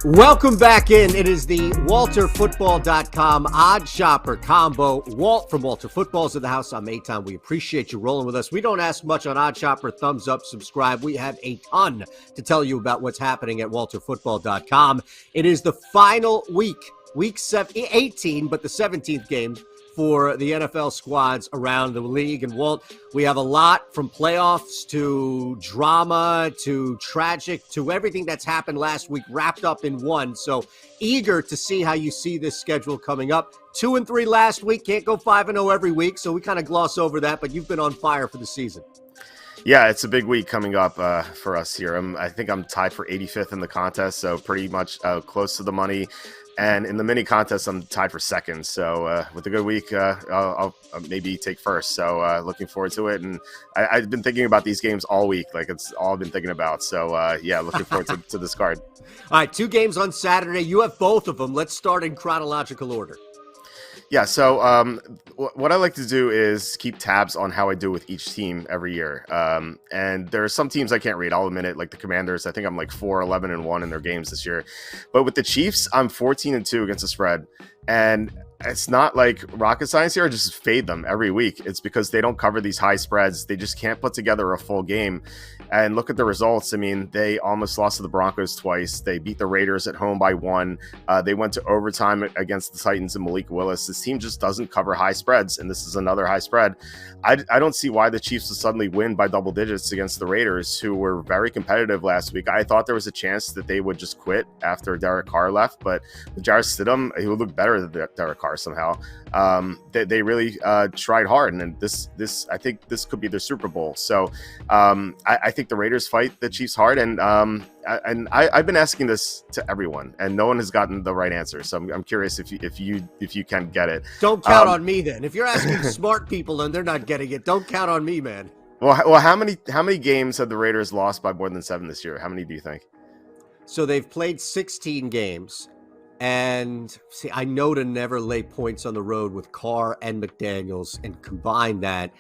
Welcome back in. It is the WalterFootball.com Odd Shopper Combo. Walt from Walter Football's in the house. I'm Eitan. We appreciate you rolling with us. We don't ask much on Odd Shopper. Thumbs up, subscribe. We have a ton to tell you about what's happening at WalterFootball.com. It is the final week 18, but the 17th game for the NFL squads around the league. And Walt, we have a lot from playoffs to drama to tragic to everything that's happened last week wrapped up in one. So eager to see how you see this schedule coming up. 2-3 last week, can't go 5-0 every week. So we kind of gloss over that, but you've been on fire for the season. Yeah, it's a big week coming up for us here. I think I'm tied for 85th in the contest, so pretty much close to the money. And in the mini contest, I'm tied for second. So with a good week, I'll maybe take first. So looking forward to it. And I've been thinking about these games all week. Like, it's all I've been thinking about. So, yeah, looking forward to this card. All right, 2 games on Saturday. You have both of them. Let's start in chronological order. Yeah, so what I like to do is keep tabs on how I do with each team every year. And there are some teams I can't read. I'll admit it, like the Commanders. I think I'm like 4-11-1 in their games this year. But with the Chiefs, I'm 14-2 against the spread. And it's not like rocket science here. I just fade them every week. It's because they don't cover these high spreads. They just can't put together a full game. And look at the results. I mean, they almost lost to the Broncos twice. They beat the Raiders at home by 1. They went to overtime against the Titans and Malik Willis. This team just doesn't cover high spreads, and this is another high spread. I don't see why the Chiefs will suddenly win by double digits against the Raiders, who were very competitive last week. I thought there was a chance that they would just quit after Derek Carr left, but with Jarrett Stidham, he would look better than Derek Carr somehow. They really tried hard, and this I think this could be their Super Bowl. So I think the Raiders fight the Chiefs hard, and I've been asking this to everyone, and no one has gotten the right answer. So I'm curious if you can get it. Don't count on me then. If you're asking smart people and they're not getting it, don't count on me, man. Well, how many games have the Raiders lost by more than 7 this year? How many do you think? So they've played 16 games. And see, I know to never lay points on the road with Carr and McDaniels and combine that.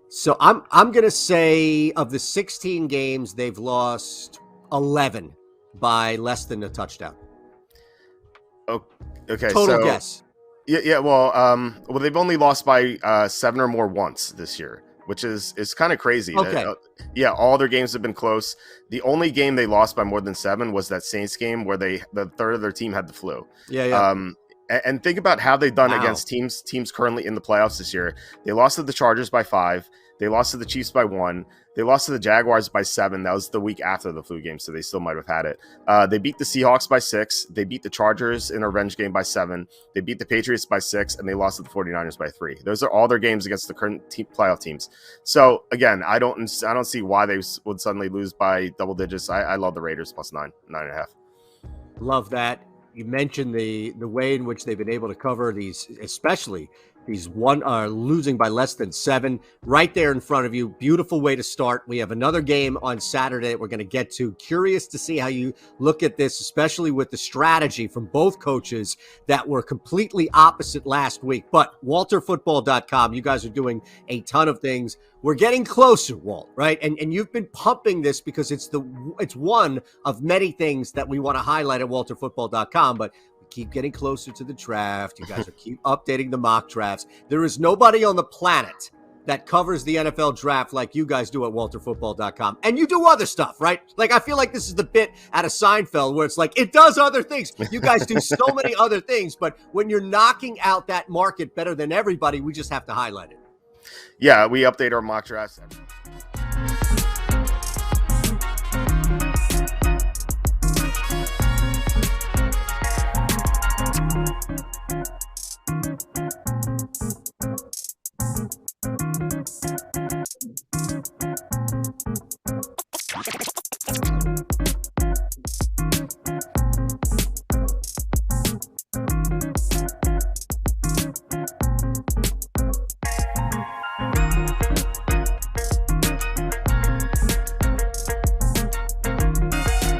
So I'm going to say of the 16 games, they've lost 11 by less than a touchdown. Okay. Total guess. Yeah. Well, they've only lost by 7 or more once this year, which is kind of crazy. Okay. All their games have been close. The only game they lost by more than 7 was that Saints game where the third of their team had the flu. Yeah. And think about how they've done against teams currently in the playoffs this year. They lost to the Chargers by 5. They lost to the Chiefs by 1. They lost to the Jaguars by 7. That was the week after the flu game, so they still might have had it. They beat the Seahawks by 6. They beat the Chargers in a revenge game by 7. They beat the Patriots by 6, and they lost to the 49ers by 3. Those are all their games against the current playoff teams. So, again, I don't see why they would suddenly lose by double digits. I love the Raiders plus 9.5. Love that. You mentioned the way in which they've been able to cover these, especially these losing by less than 7 right there in front of you. Beautiful way to start. We have another game on Saturday we're going to get to. Curious to see how you look at this, especially with the strategy from both coaches that were completely opposite last week. But WalterFootball.com, you guys are doing a ton of things. We're getting closer, Walt, right? And you've been pumping this because it's one of many things that we want to highlight at WalterFootball.com, but we keep getting closer to the draft. You guys are keep updating the mock drafts. There is nobody on the planet that covers the NFL draft like you guys do at WalterFootball.com. And you do other stuff, right? Like, I feel like this is the bit out of Seinfeld where it's like, it does other things. You guys do so many other things, but when you're knocking out that market better than everybody, we just have to highlight it. Yeah, we update our mock drafts.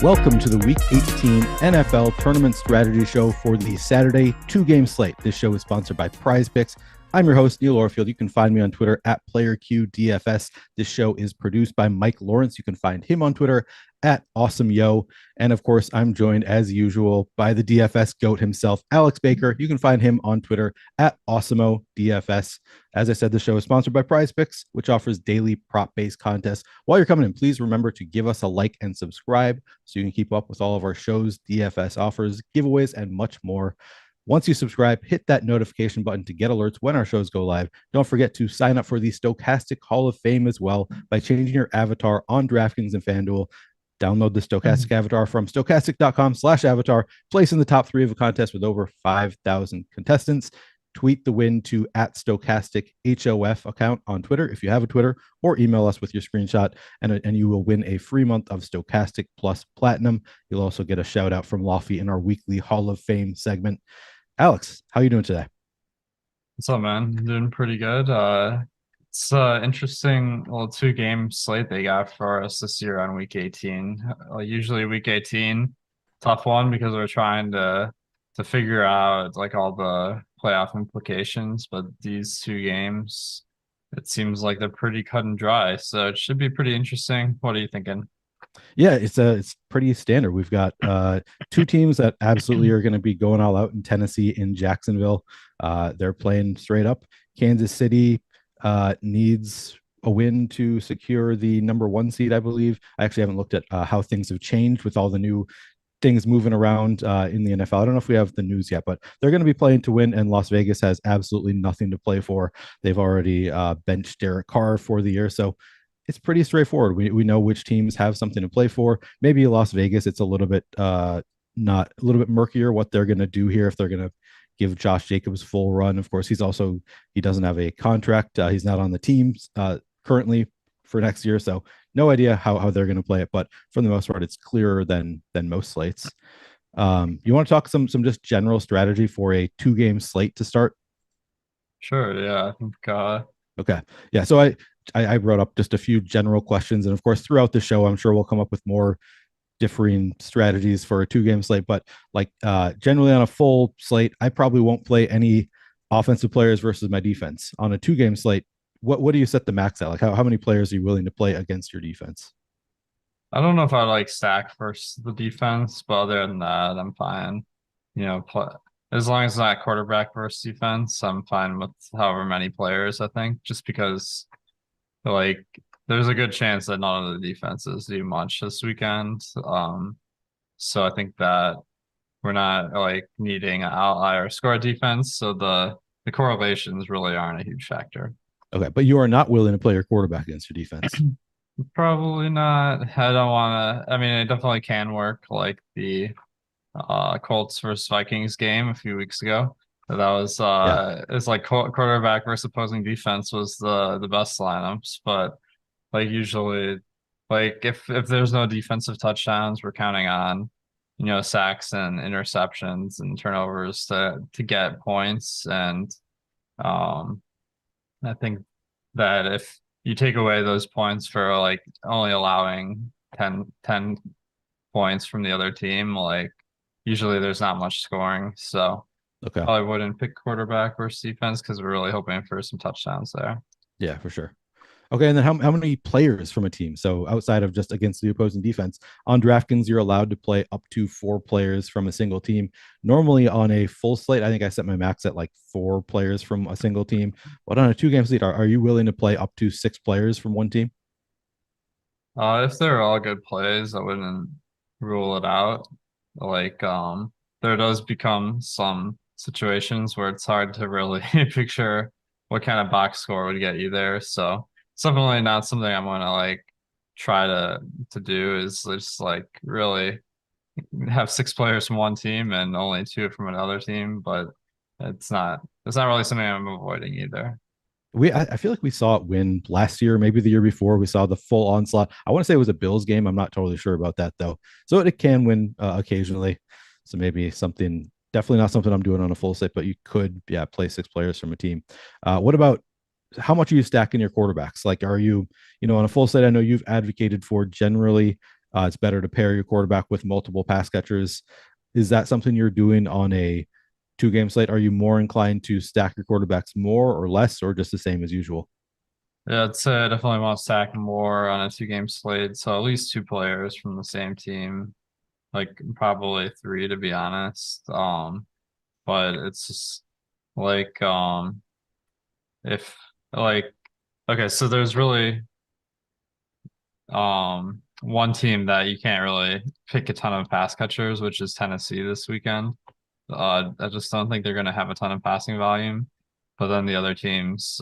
Welcome to the Week 18 NFL Tournament Strategy Show for the Saturday 2-game slate. This show is sponsored by Prize Picks. I'm your host, Neil Orfield. You can find me on Twitter at PlayerQDFS. This show is produced by Mike Lawrence. You can find him on Twitter at Awesome Yo. And of course, I'm joined as usual by the DFS GOAT himself, Alex Baker. You can find him on Twitter at AwesomeODFS. As I said, the show is sponsored by Prize Picks, which offers daily prop-based contests. While you're coming in, please remember to give us a like and subscribe so you can keep up with all of our shows, DFS offers, giveaways, and much more. Once you subscribe, hit that notification button to get alerts when our shows go live. Don't forget to sign up for the Stokastic Hall of Fame as well by changing your avatar on DraftKings and FanDuel. Download the Stokastic avatar from stokastic.com/avatar. Place in the top 3 of a contest with over 5,000 contestants. Tweet the win to at Stokastic HOF account on Twitter if you have a Twitter, or email us with your screenshot, and you will win a free month of Stokastic Plus Platinum. You'll also get a shout out from Lofty in our weekly Hall of Fame segment. Alex, how are you doing today? What's up, man? Doing pretty good. It's interesting little 2-game slate they got for us this year on week 18. Usually week 18, tough one because we're trying to figure out like all the playoff implications, but these 2 games, it seems like they're pretty cut and dry. So it should be pretty interesting. What are you thinking? Yeah, it's pretty standard. We've got 2 teams that absolutely are going to be going all out in Tennessee, in Jacksonville. They're playing straight up. Kansas City needs a win to secure the number 1 seed, I believe. I actually haven't looked at how things have changed with all the new things moving around in the NFL. I don't know if we have the news yet, but they're going to be playing to win, and Las Vegas has absolutely nothing to play for. They've already benched Derek Carr for the year, so it's pretty straightforward. We know which teams have something to play for. Maybe Las Vegas, it's a little bit not a little bit murkier what they're going to do here, if they're going to give Josh Jacobs full run. Of course, he doesn't have a contract. He's not on the team currently for next year, so no idea how they're going to play it. But for the most part, it's clearer than most slates. You want to talk some just general strategy for a 2-game slate to start? Sure. Yeah, I think. Okay. Yeah. So I brought up just a few general questions, and of course, throughout the show, I'm sure we'll come up with more differing strategies for a 2-game slate. But like generally on a full slate, I probably won't play any offensive players versus my defense. On a 2-game slate, what do you set the max at? Like how many players are you willing to play against your defense? I don't know if I like stack versus the defense, but other than that, I'm fine. As long as it's not quarterback versus defense, I'm fine with however many players, I think, just because like there's a good chance that none of the defenses do much this weekend. So I think that we're not like needing an outlier score defense. So the correlations really aren't a huge factor. Okay, but you are not willing to play your quarterback against your defense. Probably not. I don't want to. I mean, it definitely can work, like the Colts versus Vikings game a few weeks ago. That was it's like quarterback versus opposing defense was the best lineups, but like usually, like if there's no defensive touchdowns, we're counting on sacks and interceptions and turnovers to get points. And I think that if you take away those points for like only allowing 10 points from the other team, like usually there's not much scoring. So okay, I wouldn't pick quarterback versus defense because we're really hoping for some touchdowns there. Yeah, for sure. Okay, and then how many players from a team? So outside of just against the opposing defense, on DraftKings, you're allowed to play up to 4 players from a single team. Normally on a full slate, I think I set my max at like 4 players from a single team. But on a 2-game slate, are you willing to play up to 6 players from one team? If they're all good plays, I wouldn't rule it out. Like, there does become some situations where it's hard to really picture what kind of box score would get you there. So it's definitely not something I'm gonna like try to do is just like really have 6 players from one team and only 2 from another team, but it's not really something I'm avoiding either. I feel like we saw it win last year, maybe the year before. We saw the full onslaught. I want to say it was a Bills game. I'm not totally sure about that though. So it can win occasionally. So maybe definitely not something I'm doing on a full slate, but you could, play 6 players from a team. What about how much are you stacking your quarterbacks? Like, are you, on a full slate? I know you've advocated for generally it's better to pair your quarterback with multiple pass catchers. Is that something you're doing on a 2-game slate? Are you more inclined to stack your quarterbacks more or less, or just the same as usual? Yeah, I'd say I definitely want to stack more on a 2-game slate. So at least 2 players from the same team, like probably 3 to be honest. But it's just like if like okay, so there's really one team that you can't really pick a ton of pass catchers, which is Tennessee this weekend. I just don't think they're going to have a ton of passing volume. But then the other teams,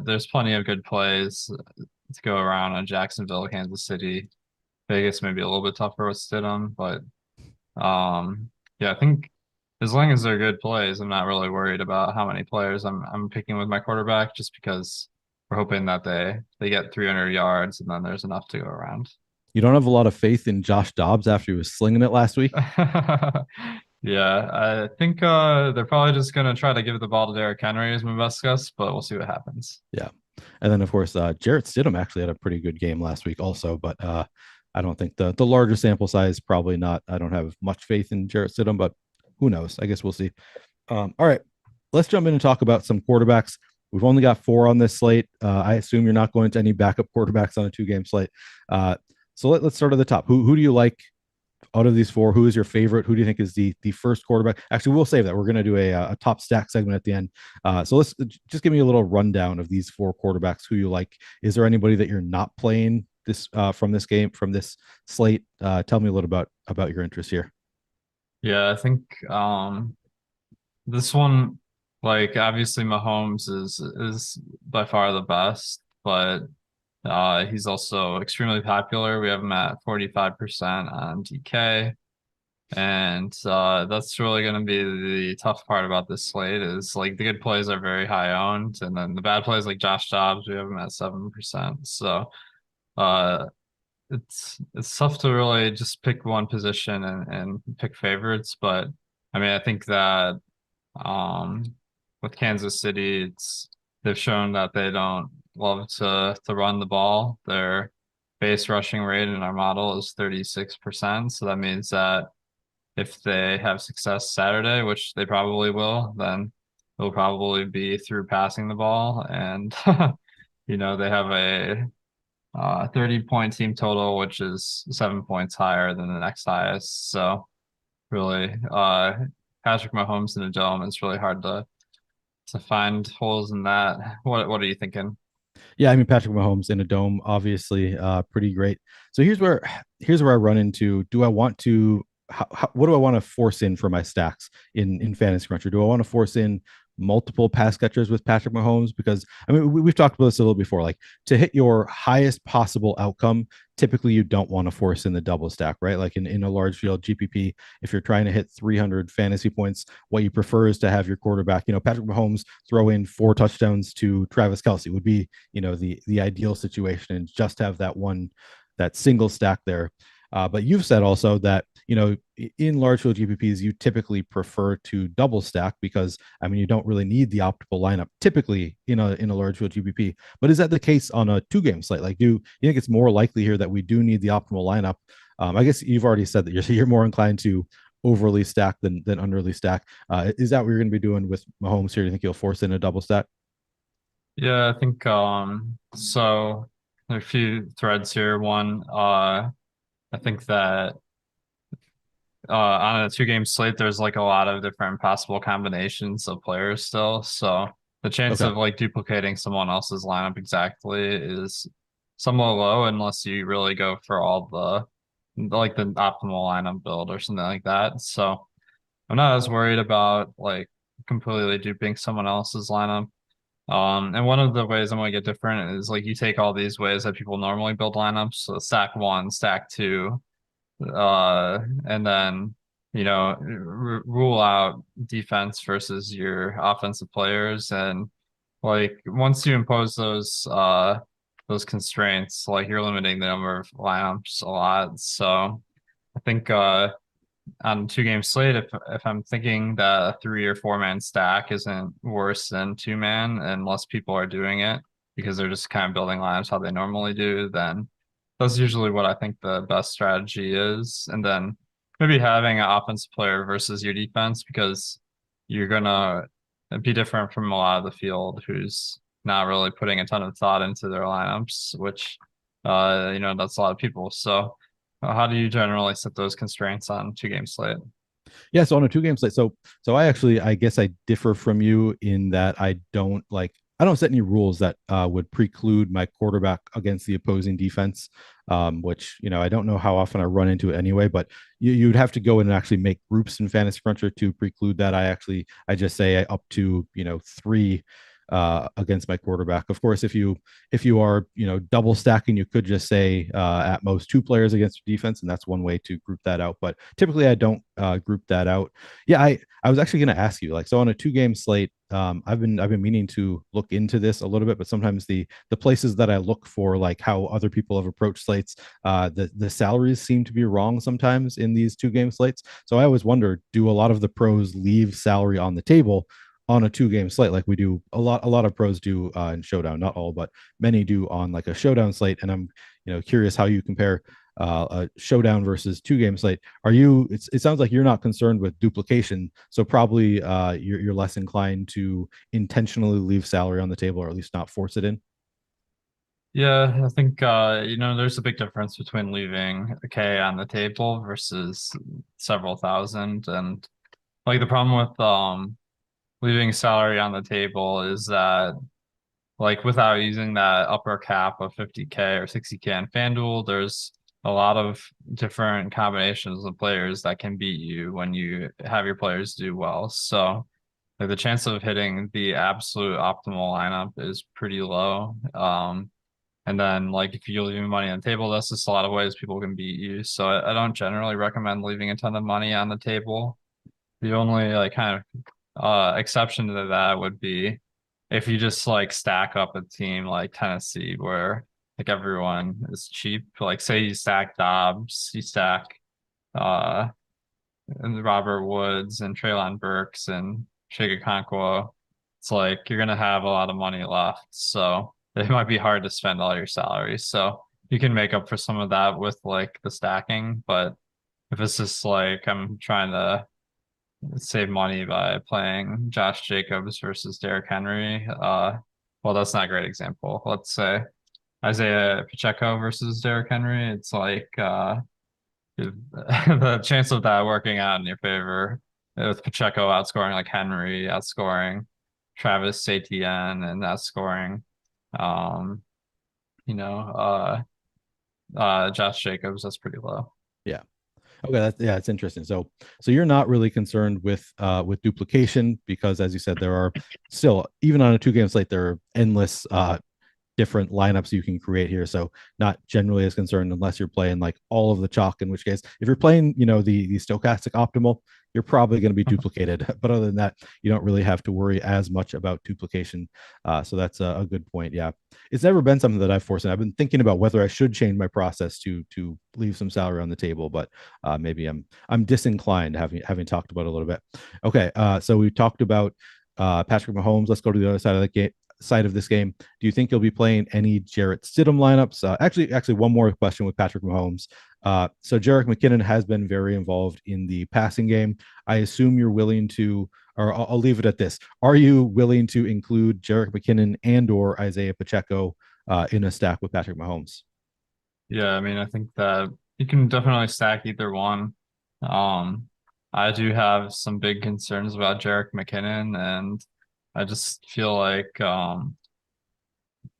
there's plenty of good plays to go around on Jacksonville, Kansas City, Vegas, maybe a little bit tougher with Stidham, but yeah, I think as long as they're good plays, I'm not really worried about how many players I'm picking with my quarterback, just because we're hoping that they get 300 yards and then there's enough to go around. You don't have a lot of faith in Josh Dobbs after he was slinging it last week. Yeah, I think they're probably just gonna try to give the ball to Derrick Henry is my best guess, but we'll see what happens. Yeah. And then of course Jarrett Stidham actually had a pretty good game last week also, but I don't think the larger sample size probably not. I don't have much faith in Jarrett Stidham, but who knows? I guess we'll see. All right, let's jump in and talk about some quarterbacks. We've only got 4 on this slate. I assume you're not going to any backup quarterbacks on a 2-game slate. So let's start at the top. Who do you like out of these 4? Who is your favorite? Who do you think is the first quarterback? Actually, we'll save that. We're going to do a top stack segment at the end. So let's just give me a little rundown of these 4 quarterbacks. Who you like? Is there anybody that you're not playing this from this game, from this slate? Tell me a little about your interest here. Yeah, I think this one, like obviously Mahomes is by far the best, but he's also extremely popular. We have him at 45% on DK. And that's really going to be the tough part about this slate is like the good plays are very high owned, and then the bad plays like Josh Dobbs, we have him at 7%. So uh, it's tough to really just pick one position and pick favorites. But I mean, I think that um, with Kansas City, they've shown that they don't love to run the ball. Their base rushing rate in our model is 36%. So that means that if they have success Saturday, which they probably will, then it'll probably be through passing the ball. And, they have a 30-point team total, which is 7 points higher than the next highest. So really, Patrick Mahomes in a dome, it's really hard to find holes in that. What are you thinking? Yeah, I mean Patrick Mahomes in a dome, obviously, pretty great. So here's where I run into: do I want to? What do I want to force in for my stacks in Fantasy Cruncher? Do I want to force in multiple pass catchers with Patrick Mahomes? Because I mean, we've talked about this a little before. Like to hit your highest possible outcome, typically you don't want to force in the double stack, right? Like in a large field GPP, if you're trying to hit 300 fantasy points, what you prefer is to have your quarterback, Patrick Mahomes throw in 4 touchdowns to Travis Kelce would be, the ideal situation, and just have that single stack there. But you've said also that, in large field GPPs, you typically prefer to double stack because, I mean, you don't really need the optimal lineup typically in a large field GPP. But is that the case on a 2-game slate? Like, do you think it's more likely here that we do need the optimal lineup? I guess you've already said that you're more inclined to overly stack than underly stack. Is that what you're going to be doing with Mahomes here? Do you think you'll force in a double stack? Yeah, I think so there are a few threads here. One, I think that on a 2-game slate, there's like a lot of different possible combinations of players still. So the chance Okay. of like duplicating someone else's lineup exactly is somewhat low unless you really go for all the optimal lineup build or something like that. So I'm not as worried about like completely duping someone else's lineup. And one of the ways I'm going to get different is like you take all these ways that people normally build lineups, so stack 1, stack 2, and then rule out defense versus your offensive players. And like once you impose those constraints, like you're limiting the number of lineups a lot. So I think on 2-game slate, if I'm thinking that a 3 or 4-man stack isn't worse than 2-man and less people are doing it because they're just kind of building lineups how they normally do, then that's usually what I think the best strategy is. And then maybe having an offensive player versus your defense, because you're gonna be different from a lot of the field who's not really putting a ton of thought into their lineups, which that's a lot of people. So how do you generally set those constraints on 2-game slate? Yeah, so on a 2-game slate, so I guess I differ from you in that I don't set any rules that would preclude my quarterback against the opposing defense, which I don't know how often I run into it anyway. But you'd have to go in and actually make groups in Fantasy Cruncher to preclude that. I just say up to 3 against my quarterback. Of course, if you are double stacking, you could just say at most 2 players against your defense, and that's one way to group that out. But typically, I don't group that out. Yeah, I was actually going to ask you, like, so on a 2-game slate, I've been meaning to look into this a little bit, but sometimes the places that I look for, like how other people have approached slates, the salaries seem to be wrong sometimes in these 2-game slates. So I always wonder, do a lot of the pros leave salary on the table on a 2-game slate, like we do a lot of pros do in Showdown? Not all, but many do on like a Showdown slate. And I'm curious how you compare a Showdown versus 2-game slate. It sounds like you're not concerned with duplication, so probably you're less inclined to intentionally leave salary on the table, or at least not force it in. Yeah, I think there's a big difference between leaving a K on the table versus several thousand. And like the problem with leaving salary on the table is that, like, without using that upper cap of 50K or 60K on FanDuel, there's a lot of different combinations of players that can beat you when you have your players do well. So like the chance of hitting the absolute optimal lineup is pretty low. And then like if you're leaving money on the table, that's just a lot of ways people can beat you. So I don't generally recommend leaving a ton of money on the table. The only like kind of exception to that would be if you just like stack up a team like Tennessee where like everyone is cheap. Like say you stack Dobbs, you stack uh and Robert Woods and Treylon Burks and Chig Okonkwo. It's like you're gonna have a lot of money left. So it might be hard to spend all your salary. So you can make up for some of that with like the stacking, but if it's just like I'm trying to save money by playing Josh Jacobs versus Derrick Henry. Well, that's not a great example. Let's say Isaiah Pacheco versus Derrick Henry. It's like the chance of that working out in your favor with Pacheco outscoring like Henry, outscoring Travis Etienne, and outscoring um, Josh Jacobs, that's pretty low. Yeah. Okay, it's interesting. So you're not really concerned with duplication, because as you said, there are still, even on a 2-game slate, there are endless different lineups you can create here. So not generally as concerned unless you're playing like all of the chalk, in which case if you're playing the Stokastic optimal, you're probably going to be duplicated. But other than that, you don't really have to worry as much about duplication. So that's a good point. Yeah, it's never been something that I've forced, and I've been thinking about whether I should change my process to leave some salary on the table, but maybe I'm disinclined, having talked about it a little bit. Okay, so we talked about Patrick Mahomes. Let's go to the other side of the game. Side of this game, do you think you'll be playing any Jarrett Stidham lineups? Actually, one more question with Patrick Mahomes. So Jerick McKinnon has been very involved in the passing game. I assume you're willing to, or I'll leave it at this. Are you willing to include Jerick McKinnon and or Isaiah Pacheco in a stack with Patrick Mahomes? Yeah, I mean, I think that you can definitely stack either one. I do have some big concerns about Jerick McKinnon, and I just feel like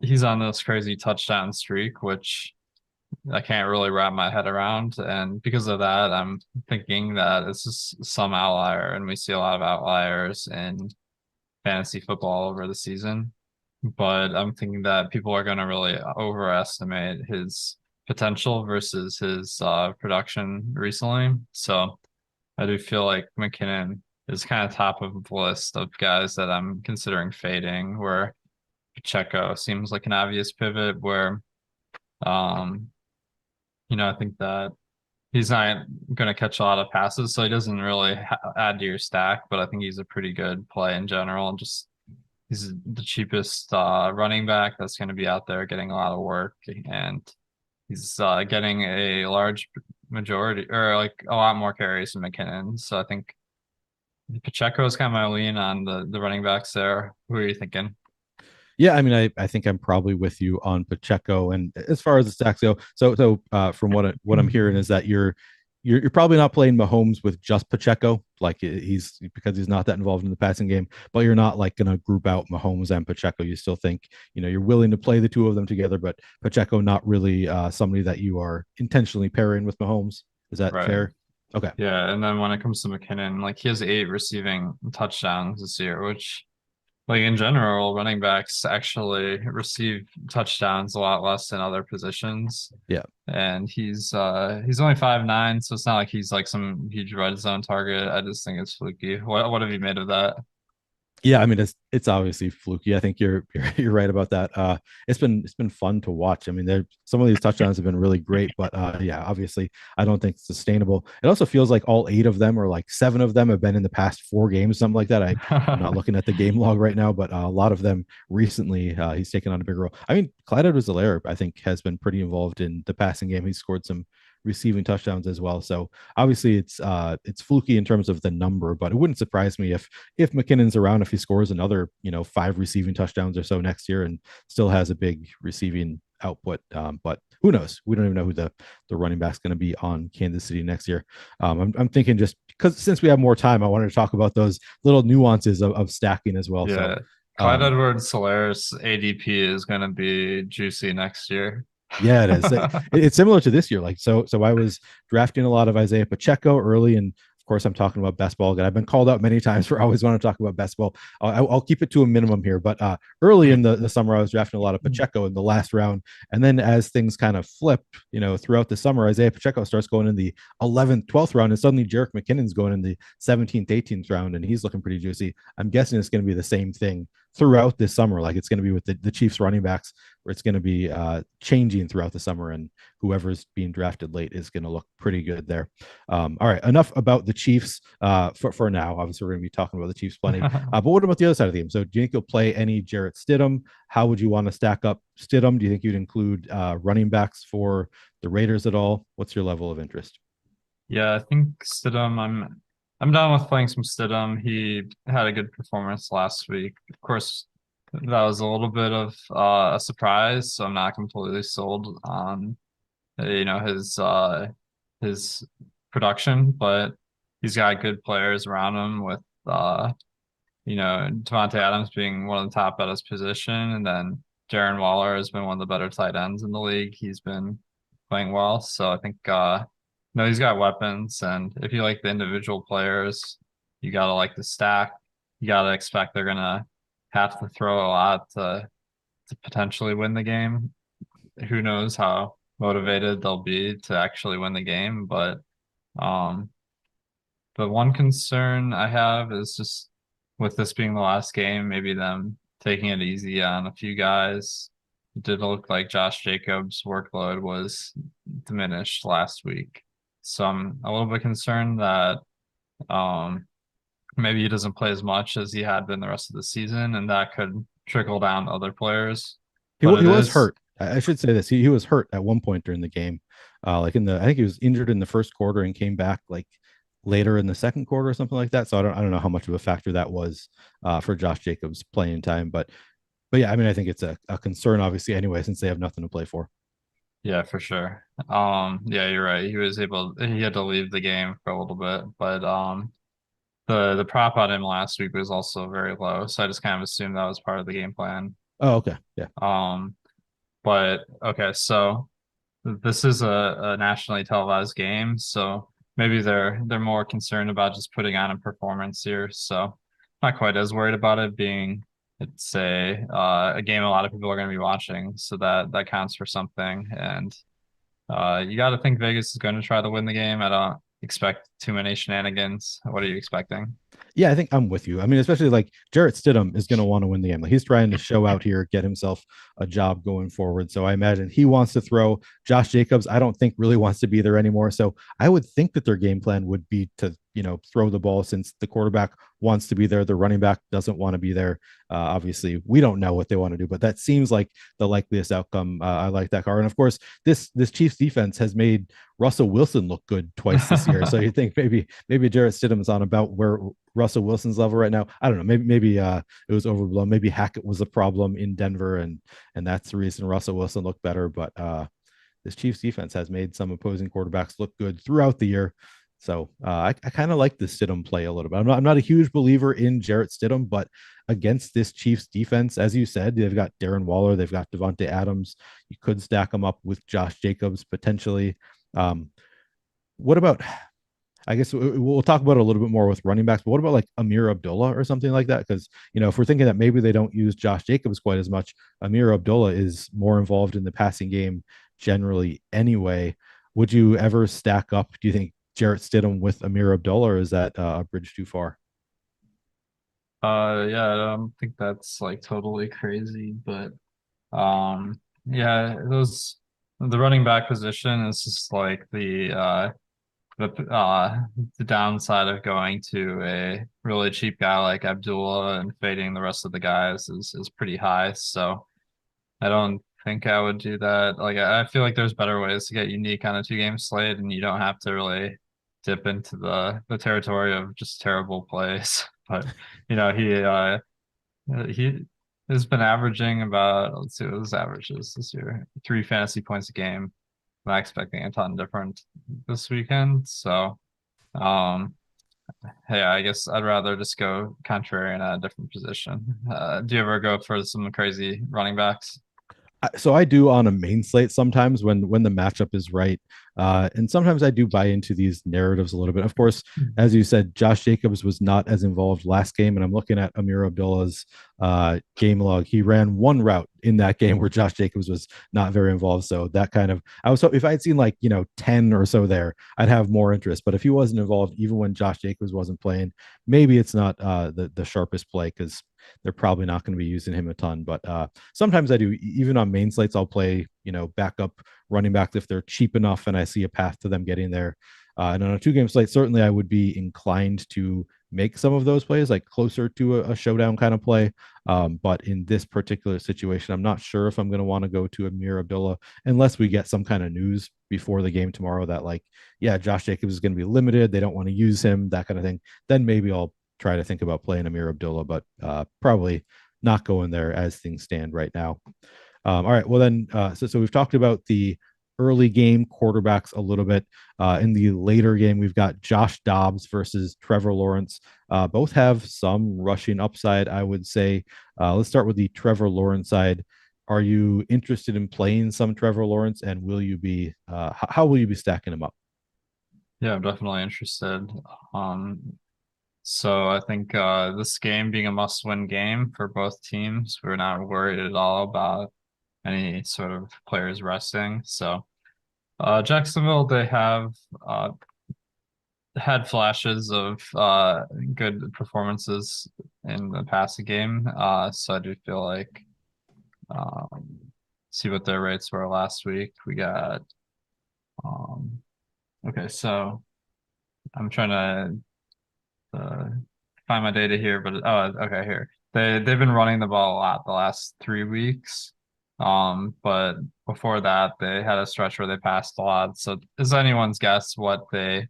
he's on this crazy touchdown streak, which I can't really wrap my head around. And because of that, I'm thinking that it's just some outlier, and we see a lot of outliers in fantasy football over the season. But I'm thinking that people are going to really overestimate his potential versus his production recently. So I do feel like McKinnon is kind of top of the list of guys that I'm considering fading, where Pacheco seems like an obvious pivot where, I think that he's not going to catch a lot of passes, so he doesn't really add to your stack, but I think he's a pretty good play in general. And just he's the cheapest running back that's going to be out there getting a lot of work, and he's getting a large majority or like a lot more carries than McKinnon. So I think Pacheco is kind of my lean on the running backs there. Who are you thinking? Yeah, I mean, I think I'm probably with you on Pacheco. And as far as the stacks go, from what I'm hearing is that you're probably not playing Mahomes with just Pacheco, like he's because he's not that involved in the passing game, but you're not like going to group out Mahomes and Pacheco. You still think, you're willing to play the two of them together, but Pacheco not really somebody that you are intentionally pairing with Mahomes. Is that Right. fair? Okay. Yeah, and then when it comes to McKinnon, like he has 8 receiving touchdowns this year, which like in general, running backs actually receive touchdowns a lot less than other positions. Yeah. And he's only 5'9", so it's not like he's like some huge red zone target. I just think it's fluky. What have you made of that? Yeah, I mean it's obviously fluky. I think you're right about that. It's been fun to watch. I mean, some of these touchdowns have been really great, but yeah, obviously I don't think it's sustainable. It also feels like all 8 of them or like 7 of them have been in the past 4 games, something like that. I'm not looking at the game log right now, but a lot of them recently he's taken on a big role. I mean, Clyde Edwards-Helaire, I think, has been pretty involved in the passing game. He's scored some receiving touchdowns as well. So obviously it's fluky in terms of the number, but it wouldn't surprise me if McKinnon's around, if he scores another 5 receiving touchdowns or so next year and still has a big receiving output. But who knows? We don't even know who the running back's going to be on Kansas City next year. I'm thinking just because since we have more time, I wanted to talk about those little nuances of stacking as well. Yeah. So Clyde Edwards-Helaire's ADP is going to be juicy next year. yeah, it is. It's similar to this year. Like so I was drafting a lot of Isaiah Pacheco early, and of course I'm talking about best ball. I've been called out many times for always want to talk about best ball. I'll keep it to a minimum here, but early in the summer I was drafting a lot of Pacheco in the last round, and then as things kind of flipped, throughout the summer, Isaiah Pacheco starts going in the 11th, 12th round, and suddenly Jerick McKinnon's going in the 17th, 18th round, and he's looking pretty juicy. I'm guessing it's going to be the same thing throughout this summer. Like it's going to be with the Chiefs running backs, where it's going to be changing throughout the summer, and whoever's being drafted late is going to look pretty good there. All right, enough about the Chiefs for now. Obviously, we're going to be talking about the Chiefs plenty. But what about the other side of the game? So do you think you'll play any Jarrett Stidham? How would you want to stack up Stidham? Do you think you'd include running backs for the Raiders at all? What's your level of interest? Yeah, I think Stidham, I'm down with playing some Stidham. He had a good performance last week. Of course, that was a little bit of a surprise, so I'm not completely sold on his production, but he's got good players around him with Devontae Adams being one of the top at his position, and then Darren Waller has been one of the better tight ends in the league. He's been playing well, so I think he's got weapons, and if you like the individual players, you gotta like the stack. You gotta expect they're gonna have to throw a lot to potentially win the game. Who knows how motivated they'll be to actually win the game, but the one concern I have is just with this being the last game, maybe them taking it easy on a few guys. It did look like Josh Jacobs' workload was diminished last week. So I'm a little bit concerned that maybe he doesn't play as much as he had been the rest of the season, and that could trickle down to other players. He was hurt. I should say this. He was hurt at one point during the game. I think he was injured in the first quarter and came back like later in the second quarter or something like that. So I don't know how much of a factor that was for Josh Jacobs playing time, but yeah, I mean, I think it's a concern obviously anyway, since they have nothing to play for. Yeah, for sure. Yeah, you're right. He had to leave the game for a little bit, but the prop on him last week was also very low. So I just kind of assumed that was part of the game plan. Oh, okay. Yeah. But okay, so this is a nationally televised game, so maybe they're more concerned about just putting on a performance here. So not quite as worried about it being it's a game a lot of people are going to be watching, so that counts for something. And you got to think Vegas is going to try to win the game. I don't expect too many shenanigans. What are you expecting? Yeah, I think I'm with you. I mean, especially like Jarrett Stidham is going to want to win the game. Like he's trying to show out here, get himself a job going forward. So I imagine he wants to throw. Josh Jacobs, I don't think really wants to be there anymore. So I would think that their game plan would be to throw the ball since the quarterback wants to be there, the running back doesn't want to be there. Obviously, we don't know what they want to do, but that seems like the likeliest outcome. I like that card, and of course, this Chiefs defense has made Russell Wilson look good twice this year. So you think maybe Jarrett Stidham's on about where Russell Wilson's level right now. I don't know. Maybe it was overblown. Maybe Hackett was a problem in Denver, and that's the reason Russell Wilson looked better. But this Chiefs defense has made some opposing quarterbacks look good throughout the year. So I kind of like the Stidham play a little bit. I'm not a huge believer in Jarrett Stidham, but against this Chiefs defense, as you said, they've got Darren Waller, they've got Devontae Adams. You could stack them up with Josh Jacobs potentially. What about, I guess we'll talk about it a little bit more with running backs, but what about like Amir Abdullah or something like that? Because, if we're thinking that maybe they don't use Josh Jacobs quite as much, Amir Abdullah is more involved in the passing game generally anyway. Would you ever stack up, do you think, Jarrett Stidham with Amir Abdullah, or is that a bridge too far? Yeah, I don't think that's like totally crazy, but yeah, the running back position is just like the downside of going to a really cheap guy like Abdullah and fading the rest of the guys is pretty high. So I don't think I would do that. Like I feel like there's better ways to get unique on a 2-game slate, and you don't have to really dip into the territory of just terrible plays. But he has been averaging about, let's see what his average is this year, 3 fantasy points a game. I'm not expecting a ton different this weekend. So hey, I guess I'd rather just go contrarian at a different position. Do you ever go for some crazy running backs? So I do on a main slate sometimes when the matchup is right, and sometimes I do buy into these narratives a little bit. Of course, as you said, Josh Jacobs was not as involved last game, and I'm looking at Amir Abdullah's game log. He ran one route in that game where Josh Jacobs was not very involved. So that kind of, I was, if I had seen like 10 or so there, I'd have more interest. But if he wasn't involved, even when Josh Jacobs wasn't playing, maybe it's not the sharpest play, because they're probably not going to be using him a ton. But sometimes I do, even on main slates, I'll play, backup running backs if they're cheap enough and I see a path to them getting there. And on a 2-game slate, certainly I would be inclined to make some of those plays like closer to a showdown kind of play. But in this particular situation, I'm not sure if I'm going to want to go to Amir Abdullah unless we get some kind of news before the game tomorrow that Josh Jacobs is going to be limited. They don't want to use him, that kind of thing. Then maybe I'll try to think about playing Amir Abdullah, but probably not going there as things stand right now. All right. Well, then, so we've talked about the early game quarterbacks a little bit. In the later game, we've got Josh Dobbs versus Trevor Lawrence. Both have some rushing upside, I would say. Let's start with the Trevor Lawrence side. Are you interested in playing some Trevor Lawrence, and will you be? How will you be stacking him up? Yeah, I'm definitely interested. So I think this game being a must-win game for both teams, we're not worried at all about any sort of players resting. So Jacksonville, they have had flashes of good performances in the passing game. So I do feel like see what their rates were last week. We got okay, so I'm trying to find my data here, but okay, here. They've been running the ball a lot the last 3 weeks. But before that, they had a stretch where they passed a lot. So it's anyone's guess what they're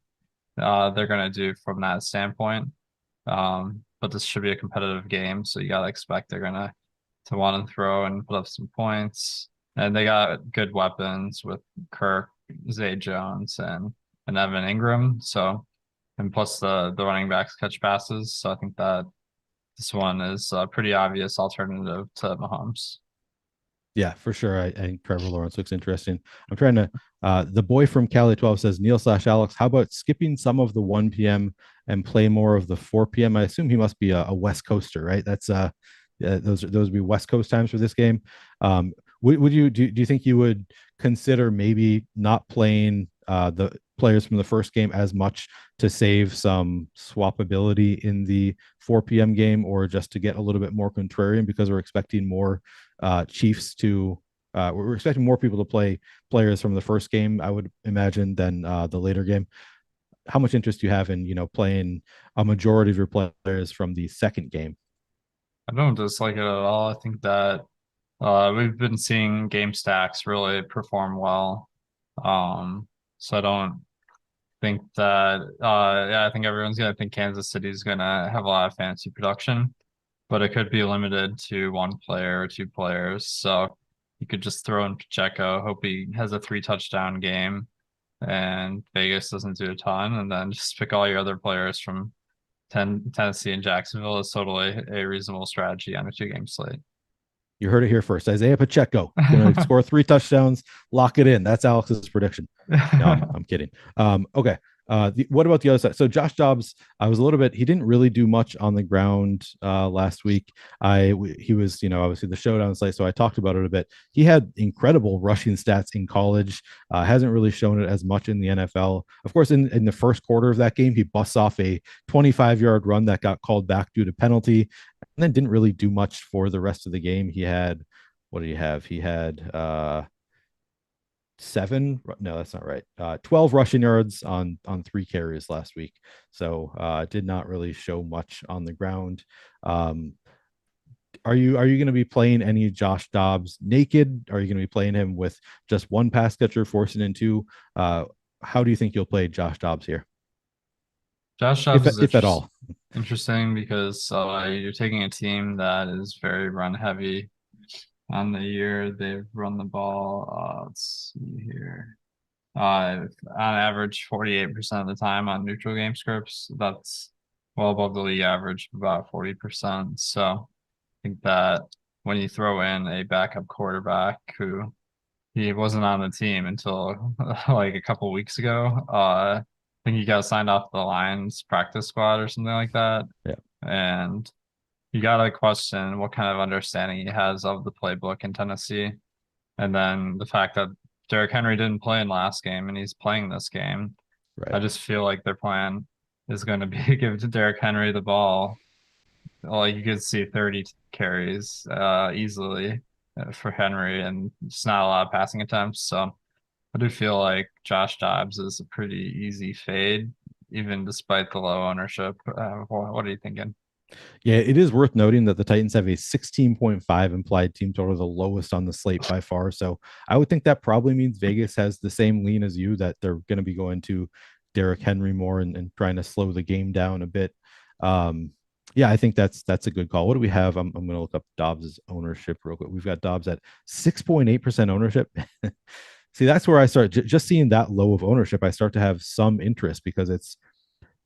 gonna do from that standpoint. But this should be a competitive game, so you gotta expect they're gonna to want to throw and put up some points. And they got good weapons with Kirk, Zay Jones, and Evan Ingram. So, and plus the running backs catch passes. So I think that this one is a pretty obvious alternative to Mahomes. Yeah, for sure. I think Trevor Lawrence looks interesting. I'm trying to, the boy from Cali 12 says, Neil/Alex, how about skipping some of the 1 p.m. and play more of the 4 p.m.? I assume he must be a West Coaster, right? That's those would be West Coast times for this game. Would you do you think you would consider maybe not playing the players from the first game as much to save some swappability in the 4 p.m. game, or just to get a little bit more contrarian because we're expecting more Chiefs to we're expecting more people to play players from the first game, I would imagine, than the later game? how much interest do you have in, playing a majority of your players from the second game? I don't dislike it at all. I think that we've been seeing game stacks really perform well. So I don't think that yeah, I think everyone's gonna think Kansas City is gonna have a lot of fantasy production, but it could be limited to one player or two players. So you could just throw in Pacheco, hope he has a 3 touchdown game, and Vegas doesn't do a ton, and then just pick all your other players from Tennessee and Jacksonville is totally a reasonable strategy on a 2-game slate. You heard it here first. Isaiah Pacheco going to score 3 touchdowns. Lock it in. That's Alex's prediction. No, I'm kidding. Okay. What about the other side? So Josh Dobbs, he didn't really do much on the ground last week. He was, obviously the Showdown slate. So I talked about it a bit. He had incredible rushing stats in college. Hasn't really shown it as much in the NFL. Of course, in the first quarter of that game, he busts off a 25-yard run that got called back due to penalty, and then didn't really do much for the rest of the game. He had, what did he have? He had 7, no, that's not right, 12 rushing yards on 3 carries last week. So did not really show much on the ground. Are you going to be playing any Josh Dobbs naked? Are you going to be playing him with just one pass catcher, forcing in 2? How do you think you'll play Josh Dobbs here? Josh Dobbs if at all. Interesting because you're taking a team that is very run heavy. On the year, they've run the ball, let's see here, on average 48% of the time on neutral game scripts. That's well above the league average of about 40%. So I think that when you throw in a backup quarterback who he wasn't on the team until like a couple weeks ago, I think he got signed off the Lions practice squad or something like that. Yeah. And you gotta question what kind of understanding he has of the playbook in Tennessee. And then the fact that Derrick Henry didn't play in last game and he's playing this game. Right. I just feel like their plan is going to be give to Derrick Henry the ball. Like you could see 30 carries easily for Henry and just not a lot of passing attempts. So I do feel like Josh Dobbs is a pretty easy fade, even despite the low ownership. What are you thinking? Yeah, it is worth noting that the Titans have a 16.5 implied team total, the lowest on the slate by far. So I would think that probably means Vegas has the same lean as you, that they're going to be going to Derrick Henry more and trying to slow the game down a bit. Yeah, I think that's a good call. What do we have? I'm going to look up Dobbs' ownership real quick. We've got Dobbs at 6.8% ownership. See, that's where I start just seeing that low of ownership. I start to have some interest because it's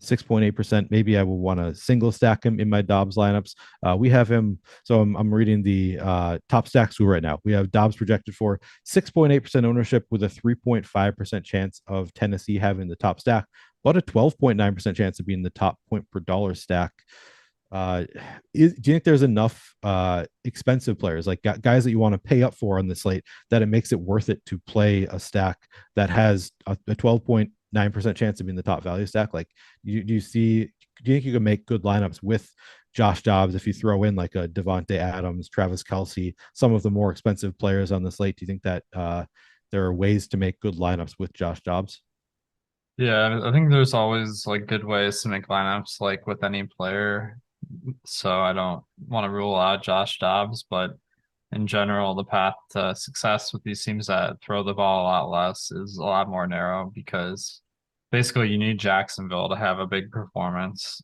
6.8%. Maybe I will want to single stack him in my Dobbs lineups. We have him. So I'm reading the top stack school right now. We have Dobbs projected for 6.8% ownership with a 3.5% chance of Tennessee having the top stack, but a 12.9% chance of being the top point per dollar stack. Do you think there's enough expensive players, like guys that you want to pay up for on the slate, that it makes it worth it to play a stack that has a 12.9% chance of being the top value stack? Like, do you think you can make good lineups with Josh Dobbs if you throw in like a Devontae Adams, Travis Kelce, some of the more expensive players on the slate? Do you think that there are ways to make good lineups with Josh Dobbs? Yeah, I think there's always like good ways to make lineups like with any player. So I don't want to rule out Josh Dobbs, but in general, the path to success with these teams that throw the ball a lot less is a lot more narrow, because basically you need Jacksonville to have a big performance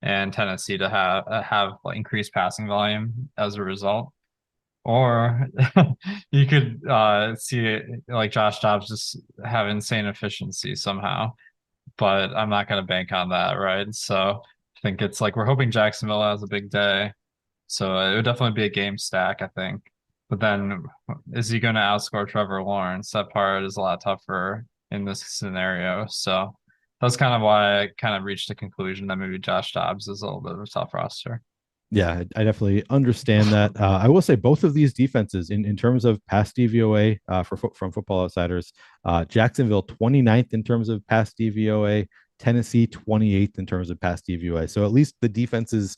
and Tennessee to have like increased passing volume as a result. Or you could see it like Josh Dobbs just have insane efficiency somehow, but I'm not going to bank on that, right? So I think it's like we're hoping Jacksonville has a big day. So it would definitely be a game stack, I think. But then is he going to outscore Trevor Lawrence? That part is a lot tougher in this scenario. So that's kind of why I kind of reached the conclusion that maybe Josh Dobbs is a little bit of a tough roster. Yeah, I definitely understand that. I will say both of these defenses in terms of pass DVOA from Football Outsiders, Jacksonville 29th in terms of pass DVOA, Tennessee 28th in terms of pass DVOA. So at least the defenses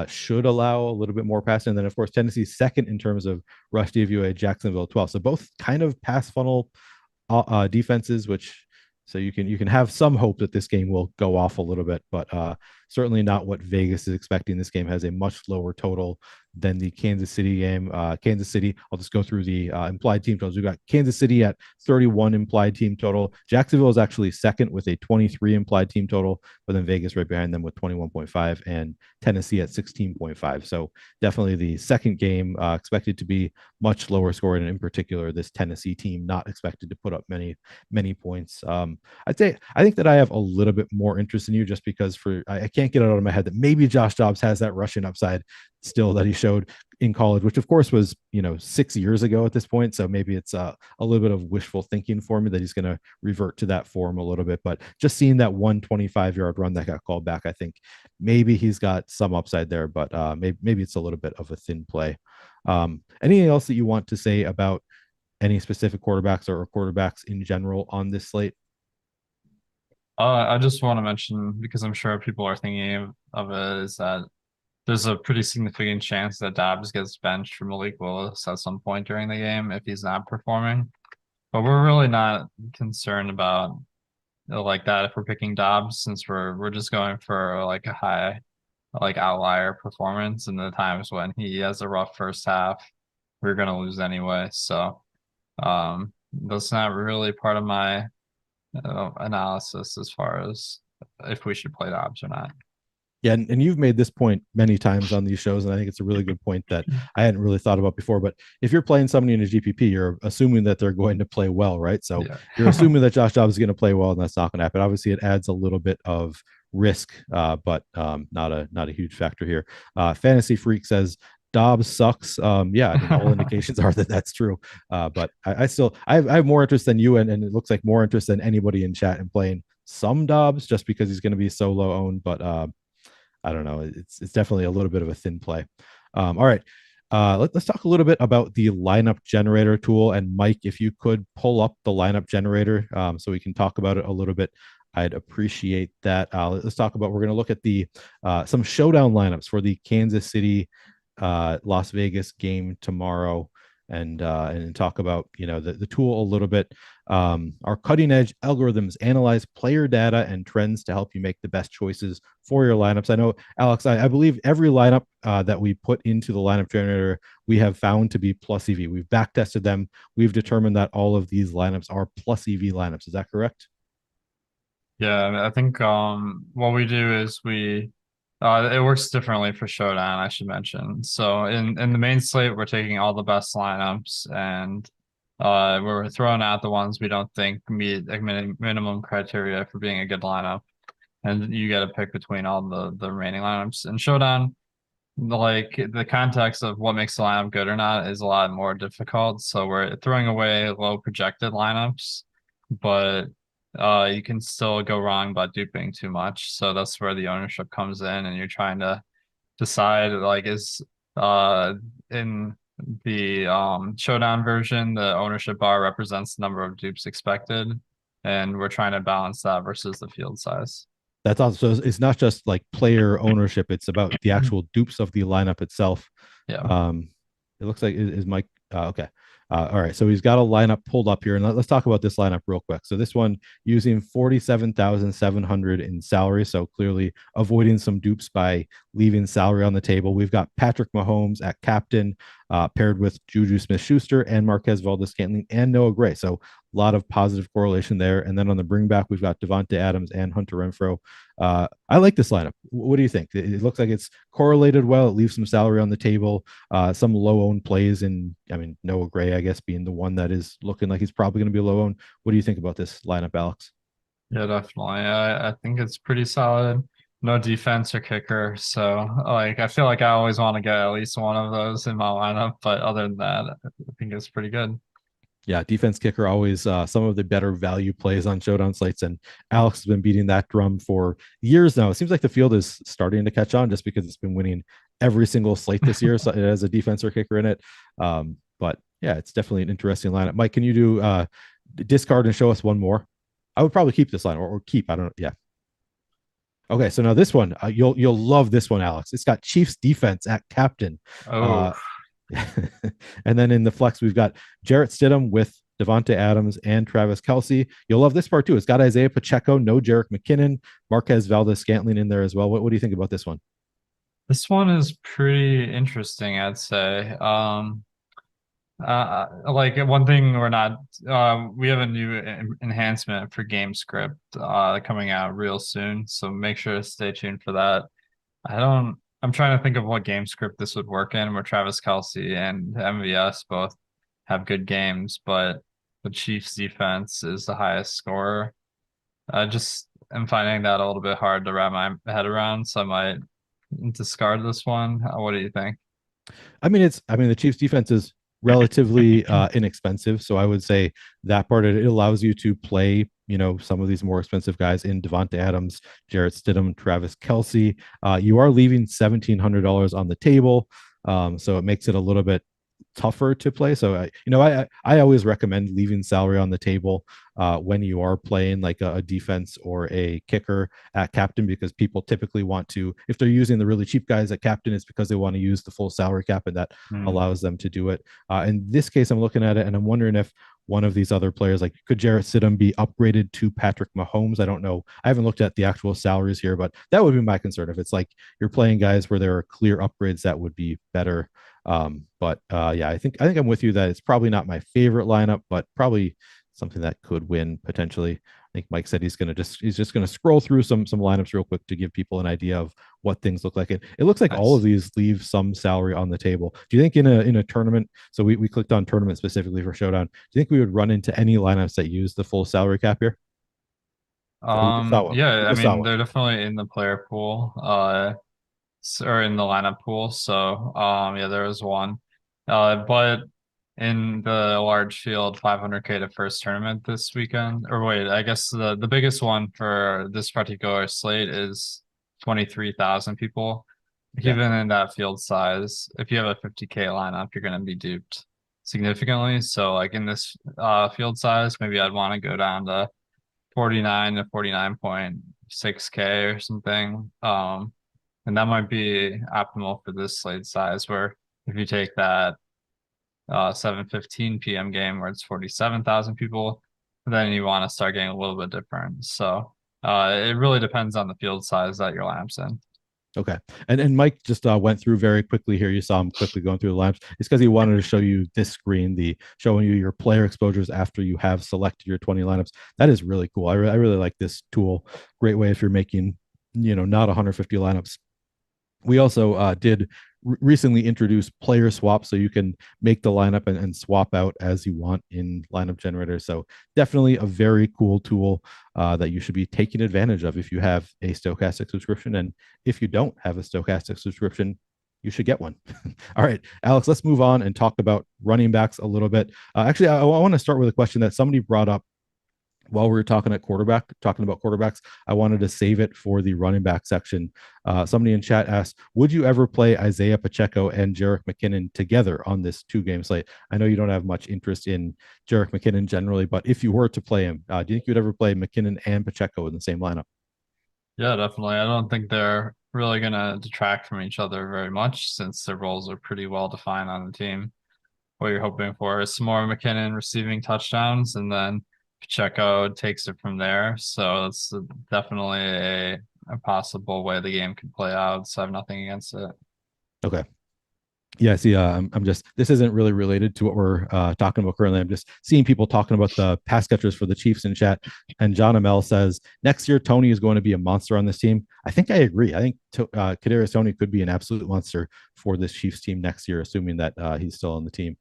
should allow a little bit more pass. And then, of course, Tennessee's second in terms of rush DVOA, Jacksonville 12th. So both kind of pass funnel defenses, which So you can have some hope that this game will go off a little bit, but certainly not what Vegas is expecting. This game has a much lower total than the Kansas City game. Kansas City, I'll just go through the implied team totals. We've got Kansas City at 31 implied team total. Jacksonville is actually second with a 23 implied team total, but then Vegas right behind them with 21.5 and Tennessee at 16.5. So definitely the second game expected to be much lower scoring, and in particular, this Tennessee team not expected to put up many points. I think that I have a little bit more interest in you just because I can't get it out of my head that maybe Josh Dobbs has that rushing upside still that he showed in college, which of course was 6 years ago at this point. So maybe it's a little bit of wishful thinking for me that he's going to revert to that form a little bit. But just seeing that 125-yard run that got called back, I think maybe he's got some upside there, but maybe it's a little bit of a thin play. Anything else that you want to say about any specific quarterbacks or quarterbacks in general on this slate? I just want to mention, because I'm sure people are thinking of it, is that there's a pretty significant chance that Dobbs gets benched for Malik Willis at some point during the game if he's not performing. But we're really not concerned about like that if we're picking Dobbs, since we're just going for like a high outlier performance, and the times when he has a rough first half, we're gonna lose anyway. So that's not really part of my analysis as far as if we should play Dobbs or not. Yeah, and you've made this point many times on these shows, and I think it's a really good point that I hadn't really thought about before. But if you're playing somebody in a GPP, you're assuming that they're going to play well, right? So you're assuming that Josh Dobbs is going to play well, and that's not going to happen. Obviously, it adds a little bit of risk, but not a huge factor here. Fantasy Freak says Dobbs sucks. Yeah, I mean, all indications are that that's true. But I have more interest than you, and it looks like more interest than anybody in chat in playing some Dobbs just because he's going to be so low owned. But I don't know. It's definitely a little bit of a thin play. All right. Let's talk a little bit about the lineup generator tool. And Mike, if you could pull up the lineup generator so we can talk about it a little bit, I'd appreciate that. Let's talk about, we're going to look at the some showdown lineups for the Kansas City Las Vegas game tomorrow, and talk about the tool a little bit. Our cutting edge algorithms analyze player data and trends to help you make the best choices for your lineups. I know, Alex, I believe every lineup that we put into the lineup generator we have found to be plus EV. We've back tested them. We've determined that all of these lineups are plus EV lineups. Is that correct? Yeah, I think what we do is it works differently for Showdown, I should mention. So in the main slate, we're taking all the best lineups, and we're throwing out the ones we don't think meet minimum criteria for being a good lineup, and you get to pick between all the remaining lineups. In Showdown, like the context of what makes the lineup good or not is a lot more difficult. So we're throwing away low projected lineups, but you can still go wrong by duping too much. So that's where the ownership comes in, and you're trying to decide like is in the Showdown version, the ownership bar represents the number of dupes expected, and we're trying to balance that versus the field size. That's awesome. So it's not just like player ownership; it's about the actual dupes of the lineup itself. Yeah. It looks like is Mike. Okay. All right, so he's got a lineup pulled up here, and let's talk about this lineup real quick. So this one using 47,700 in salary, so clearly avoiding some dupes by leaving salary on the table. We've got Patrick Mahomes at captain, paired with Juju Smith-Schuster and Marquez Valdes-Scantling and Noah Gray. So a lot of positive correlation there. And then on the bring back, we've got Devontae Adams and Hunter Renfrow. I like this lineup. What do you think? It looks like it's correlated well. It leaves some salary on the table, some low owned plays. And I mean, Noah Gray, I guess, being the one that is looking like he's probably going to be low owned. What do you think about this lineup, Alex? Yeah, definitely. I think it's pretty solid. No defense or kicker. So like I feel like I always want to get at least one of those in my lineup. But other than that, I think it's pretty good. Yeah, defense kicker always some of the better value plays on Showdown slates, and Alex has been beating that drum for years now. It seems like the field is starting to catch on just because it's been winning every single slate this year. So it has a defense or kicker in it. But yeah, it's definitely an interesting lineup. Mike, can you do discard and show us one more? I would probably keep this line or keep. I don't know. Yeah. Okay, so now this one, you'll love this one, Alex. It's got Chiefs defense at captain. Oh. And then in the flex, we've got Jarrett Stidham with Devontae Adams, and Travis Kelce. You'll love this part too. It's got Isaiah Pacheco, no Jerick McKinnon, Marquez Valdez-Scantling in there as well. What do you think about this one? This one is pretty interesting, I'd say. Like one thing we're not, we have a new enhancement for game script coming out real soon, so make sure to stay tuned for that. I'm trying to think of what game script this would work in, where Travis Kelce and MVS both have good games, but the Chiefs defense is the highest scorer. I just am finding that a little bit hard to wrap my head around, so I might discard this one. What do you think? The Chiefs defense is relatively inexpensive, so I would say that part it allows you to play, some of these more expensive guys in Devontae Adams, Jarrett Stidham, Travis Kelce. You are leaving $1,700 on the table, so it makes it a little bit tougher to play. So I always recommend leaving salary on the table when you are playing like a defense or a kicker at captain, because people typically want to, if they're using the really cheap guys at captain, it's because they want to use the full salary cap, and that allows them to do it. In this case, I'm looking at it and I'm wondering if one of these other players, like could Jarrett Stidham be upgraded to Patrick Mahomes? I don't know. I haven't looked at the actual salaries here, but that would be my concern. If it's like you're playing guys where there are clear upgrades, that would be better. I think I'm with you that it's probably not my favorite lineup, but probably something that could win potentially. I think Mike said he's just gonna scroll through some lineups real quick to give people an idea of what things look like. It looks like all of these leave some salary on the table. Do you think in a tournament? So we clicked on tournament specifically for Showdown. Do you think we would run into any lineups that use the full salary cap here? Yeah, I mean they're definitely in the player pool. Or in the lineup pool. So yeah, there was one. But in the large field 500K to first tournament this weekend, or wait, I guess the biggest one for this particular slate is 23,000 people. Yeah. Even in that field size, if you have a 50K lineup, you're going to be duped significantly. So like in this field size, maybe I'd want to go down to 49 to 49.6K or something. And that might be optimal for this slate size, where if you take that 7:15 p.m. game where it's 47,000 people, then you want to start getting a little bit different. So it really depends on the field size that your lineup's in. Okay. And Mike just went through very quickly here. You saw him quickly going through the lineups. It's because he wanted to show you this screen, showing you your player exposures after you have selected your 20 lineups. That is really cool. I really like this tool. Great way if you're making, not 150 lineups. We also did recently introduce player swap, so you can make the lineup and swap out as you want in lineup generator. So definitely a very cool tool that you should be taking advantage of if you have a Stokastic subscription. And if you don't have a Stokastic subscription, you should get one. All right, Alex, let's move on and talk about running backs a little bit. Actually, I want to start with a question that somebody brought up while we were talking about quarterbacks. I wanted to save it for the running back section. Somebody in chat asked, would you ever play Isaiah Pacheco and Jerick McKinnon together on this 2-game slate? I know you don't have much interest in Jerick McKinnon generally, but if you were to play him, do you think you'd ever play McKinnon and Pacheco in the same lineup? Yeah, definitely. I don't think they're really going to detract from each other very much, since their roles are pretty well defined on the team. What you're hoping for is some more McKinnon receiving touchdowns, and then Pacheco takes it from there. So it's definitely a possible way the game could play out. So I have nothing against it. Okay. Yeah, see, this isn't really related to what we're talking about currently. I'm just seeing people talking about the pass catchers for the Chiefs in chat. And John Amel says, next year, Tony is going to be a monster on this team. I think I agree. I think Kadarius Toney could be an absolute monster for this Chiefs team next year, assuming that he's still on the team.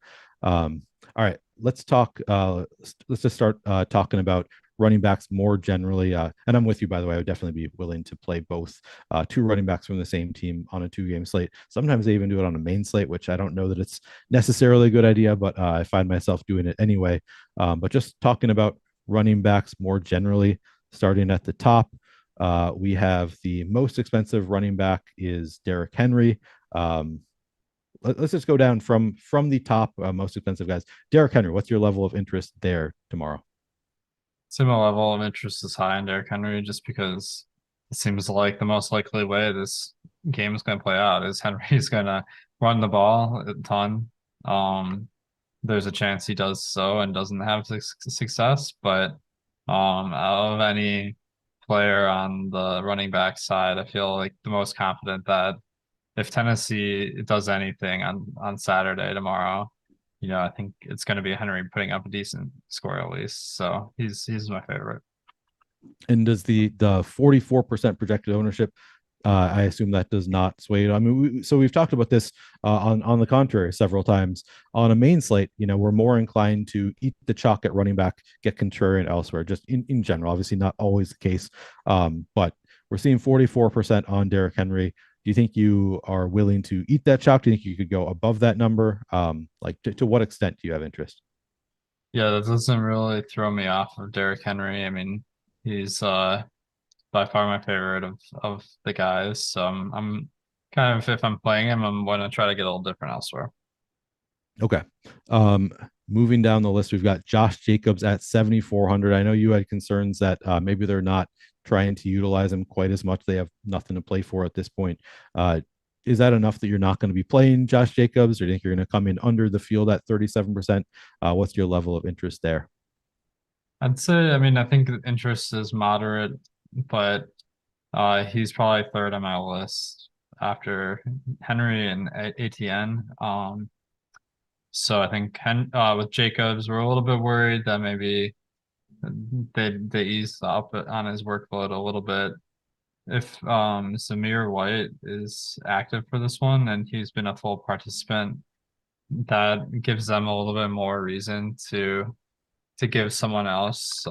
All right, let's talk. Let's just start talking about running backs more generally. And I'm with you, by the way. I would definitely be willing to play both 2 running backs from the same team on a 2-game slate. Sometimes they even do it on a main slate, which I don't know that it's necessarily a good idea, but I find myself doing it anyway. But just talking about running backs more generally, starting at the top, we have the most expensive running back is Derrick Henry. Let's just go down from the top most expensive guys. Derrick Henry, what's your level of interest there tomorrow? Similar level of interest is high in Derrick Henry, just because it seems like the most likely way this game is going to play out is Henry's going to run the ball a ton. there's a chance he does so and doesn't have success. But out of any player on the running back side, I feel like the most confident that if Tennessee does anything on Saturday tomorrow, I think it's going to be Henry putting up a decent score at least. So he's my favorite. And does the 44% projected ownership, I assume that does not sway you? I mean, so we've talked about this on the contrary several times. On a main slate, we're more inclined to eat the chalk at running back, get contrarian elsewhere, just in general. Obviously, not always the case, but we're seeing 44% on Derrick Henry. Do you think you are willing to eat that chalk? Do you think you could go above that number? Like to what extent do you have interest? Yeah, that doesn't really throw me off of Derrick Henry. I mean, he's by far my favorite of the guys. So I'm kind of, if I'm playing him, I'm going to try to get a little different elsewhere. Okay. Moving down the list, we've got Josh Jacobs at 7,400. I know you had concerns that maybe they're not trying to utilize him quite as much. They have nothing to play for at this point. Is that enough that you're not going to be playing Josh Jacobs, or do you think you're going to come in under the field at 37%? What's your level of interest there? I'd say, I mean, I think the interest is moderate, but he's probably third on my list after Henry and ATN. So I think with Jacobs, we're a little bit worried that maybe they ease up on his workload a little bit. If Zamir White is active for this one and he's been a full participant, that gives them a little bit more reason to give someone else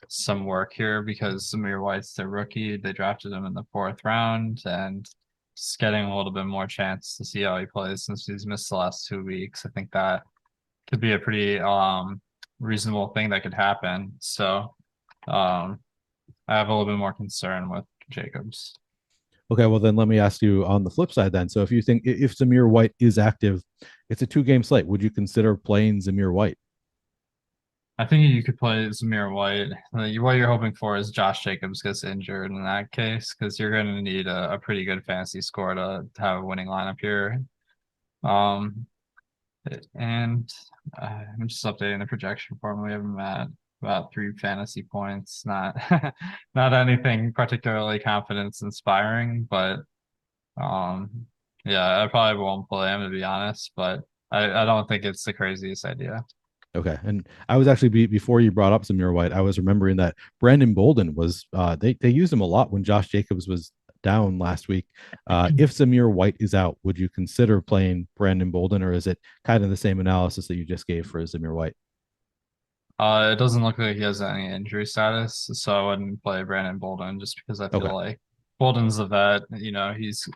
some work here, because Zamir White's the rookie. They drafted him in the 4th round, and just getting a little bit more chance to see how he plays since he's missed the last 2 weeks. I think that could be a pretty reasonable thing that could happen. So I have a little bit more concern with Jacobs. Okay, well then let me ask you on the flip side then. So if you think if Zamir White is active, it's a 2-game slate. Would you consider playing Zamir White? I think you could play Zamir White. What you're hoping for is Josh Jacobs gets injured in that case, because you're going to need a pretty good fantasy score to have a winning lineup here. And I'm just updating the projection form. We have him at about 3 fantasy points. Not not anything particularly confidence inspiring, but yeah, I probably won't play him, to be honest, but I don't think it's the craziest idea. Okay, and I was actually before you brought up Zamir White, I was remembering that Brandon Bolden was they used him a lot when Josh Jacobs was down last week. If Zamir White is out, would you consider playing Brandon Bolden, or is it kind of the same analysis that you just gave for Zamir White? It doesn't look like he has any injury status, so I wouldn't play Brandon Bolden just because I feel like Bolden's a vet. He's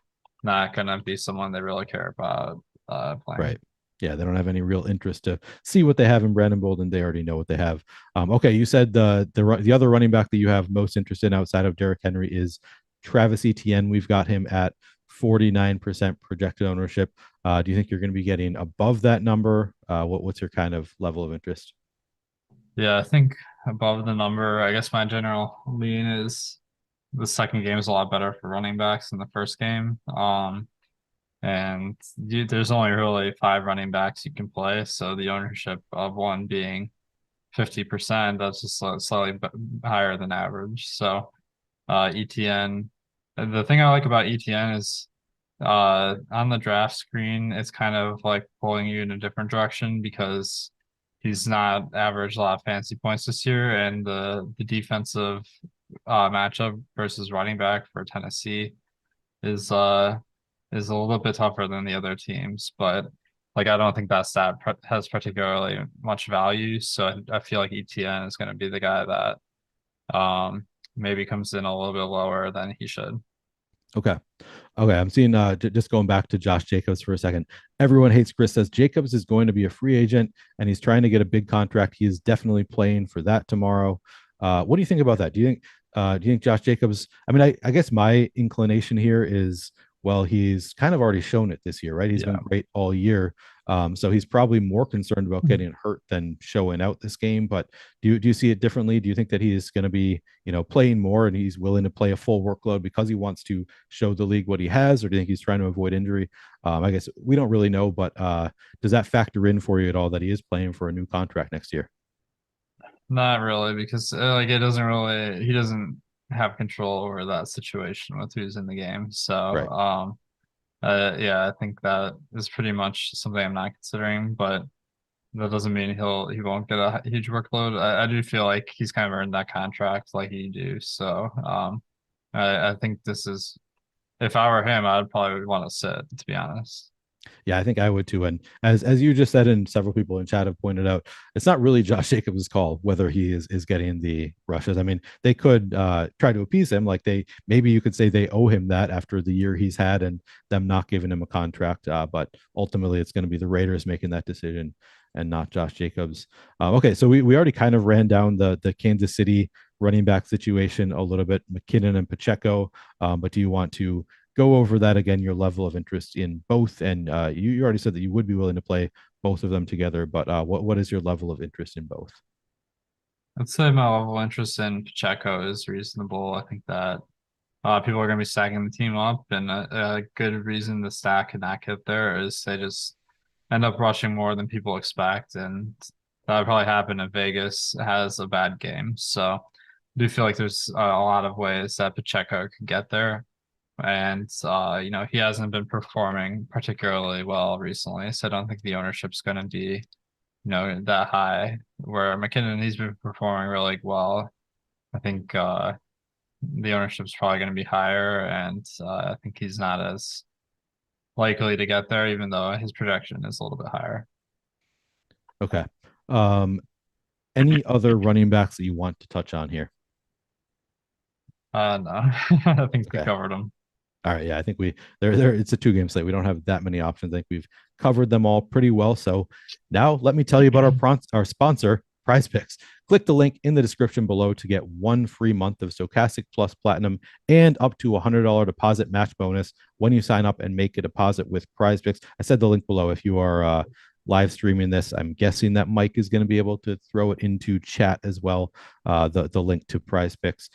not gonna be someone they really care about playing. Right. Yeah, they don't have any real interest to see what they have in Brandon Bolden. They already know what they have. Okay, you said the other running back that you have most interest in outside of Derrick Henry is Travis Etienne. We've got him at 49% projected ownership. Do you think you're going to be getting above that number? What's your kind of level of interest? Yeah, I think above the number. I guess my general lean is the second game is a lot better for running backs than the first game. And there's only really 5 running backs you can play, so the ownership of one being 50%, that's just slightly higher than average. So ETN, the thing I like about ETN is on the draft screen, it's kind of like pulling you in a different direction, because he's not averaged a lot of fantasy points this year, and the defensive matchup versus running back for Tennessee is a little bit tougher than the other teams, but like I don't think that stat has particularly much value. So I feel like ETN is going to be the guy that maybe comes in a little bit lower than he should. Okay. I'm seeing just going back to Josh Jacobs for a second. Everyone hates Chris says Jacobs is going to be a free agent and he's trying to get a big contract. He is definitely playing for that tomorrow. What do you think about that? Do you think Josh Jacobs, I mean, I guess my inclination here is Well, he's kind of already shown it this year, right? He's been great all year. So he's probably more concerned about getting hurt than showing out this game. But do you see it differently? Do you think that he is going to be, playing more and he's willing to play a full workload because he wants to show the league what he has, or do you think he's trying to avoid injury? I guess we don't really know, but does that factor in for you at all that he is playing for a new contract next year? Not really, because it doesn't really, he doesn't have control over that situation with who's in the game. So Right. yeah, I think that is pretty much something I'm not considering, but that doesn't mean he won't get a huge workload. I do feel like he's kind of earned that contract like you do. So I think this is, if I were him, I'd probably want to sit, to be honest. Yeah, I think I would too. And as you just said, and several people in chat have pointed out, it's not really Josh Jacobs' call whether he is getting the rushes. I mean, they could try to appease him, like maybe you could say they owe him that after the year he's had and them not giving him a contract. But ultimately, it's going to be the Raiders making that decision and not Josh Jacobs. Okay, so we already kind of ran down the Kansas City running back situation a little bit, McKinnon and Pacheco. But do you want to go over that again, your level of interest in both? And you already said that you would be willing to play both of them together, but what is your level of interest in both? I'd say my level of interest in Pacheco is reasonable. I think that people are going to be stacking the team up, and a good reason the stack and not get there is they just end up rushing more than people expect, and that would probably happen if Vegas has a bad game. So I do feel like there's a lot of ways that Pacheco could get there. And he hasn't been performing particularly well recently, so I don't think the ownership's going to be, that high. Where McKinnon, he's been performing really well. I think the ownership's probably going to be higher, and I think he's not as likely to get there, even though his projection is a little bit higher. Okay. Any other running backs that you want to touch on here? No, I think we Okay. covered them. All right, yeah, I think there it's a 2-game slate. We don't have that many options. I think we've covered them all pretty well. So now let me tell you about our sponsor, Prize Picks. Click the link in the description below to get 1 free month of Stokastic Plus Platinum and up to $100 deposit match bonus when you sign up and make a deposit with Prize Picks. I said the link below. If you are live streaming this, I'm guessing that Mike is going to be able to throw it into chat as well. The link to Prize Picks.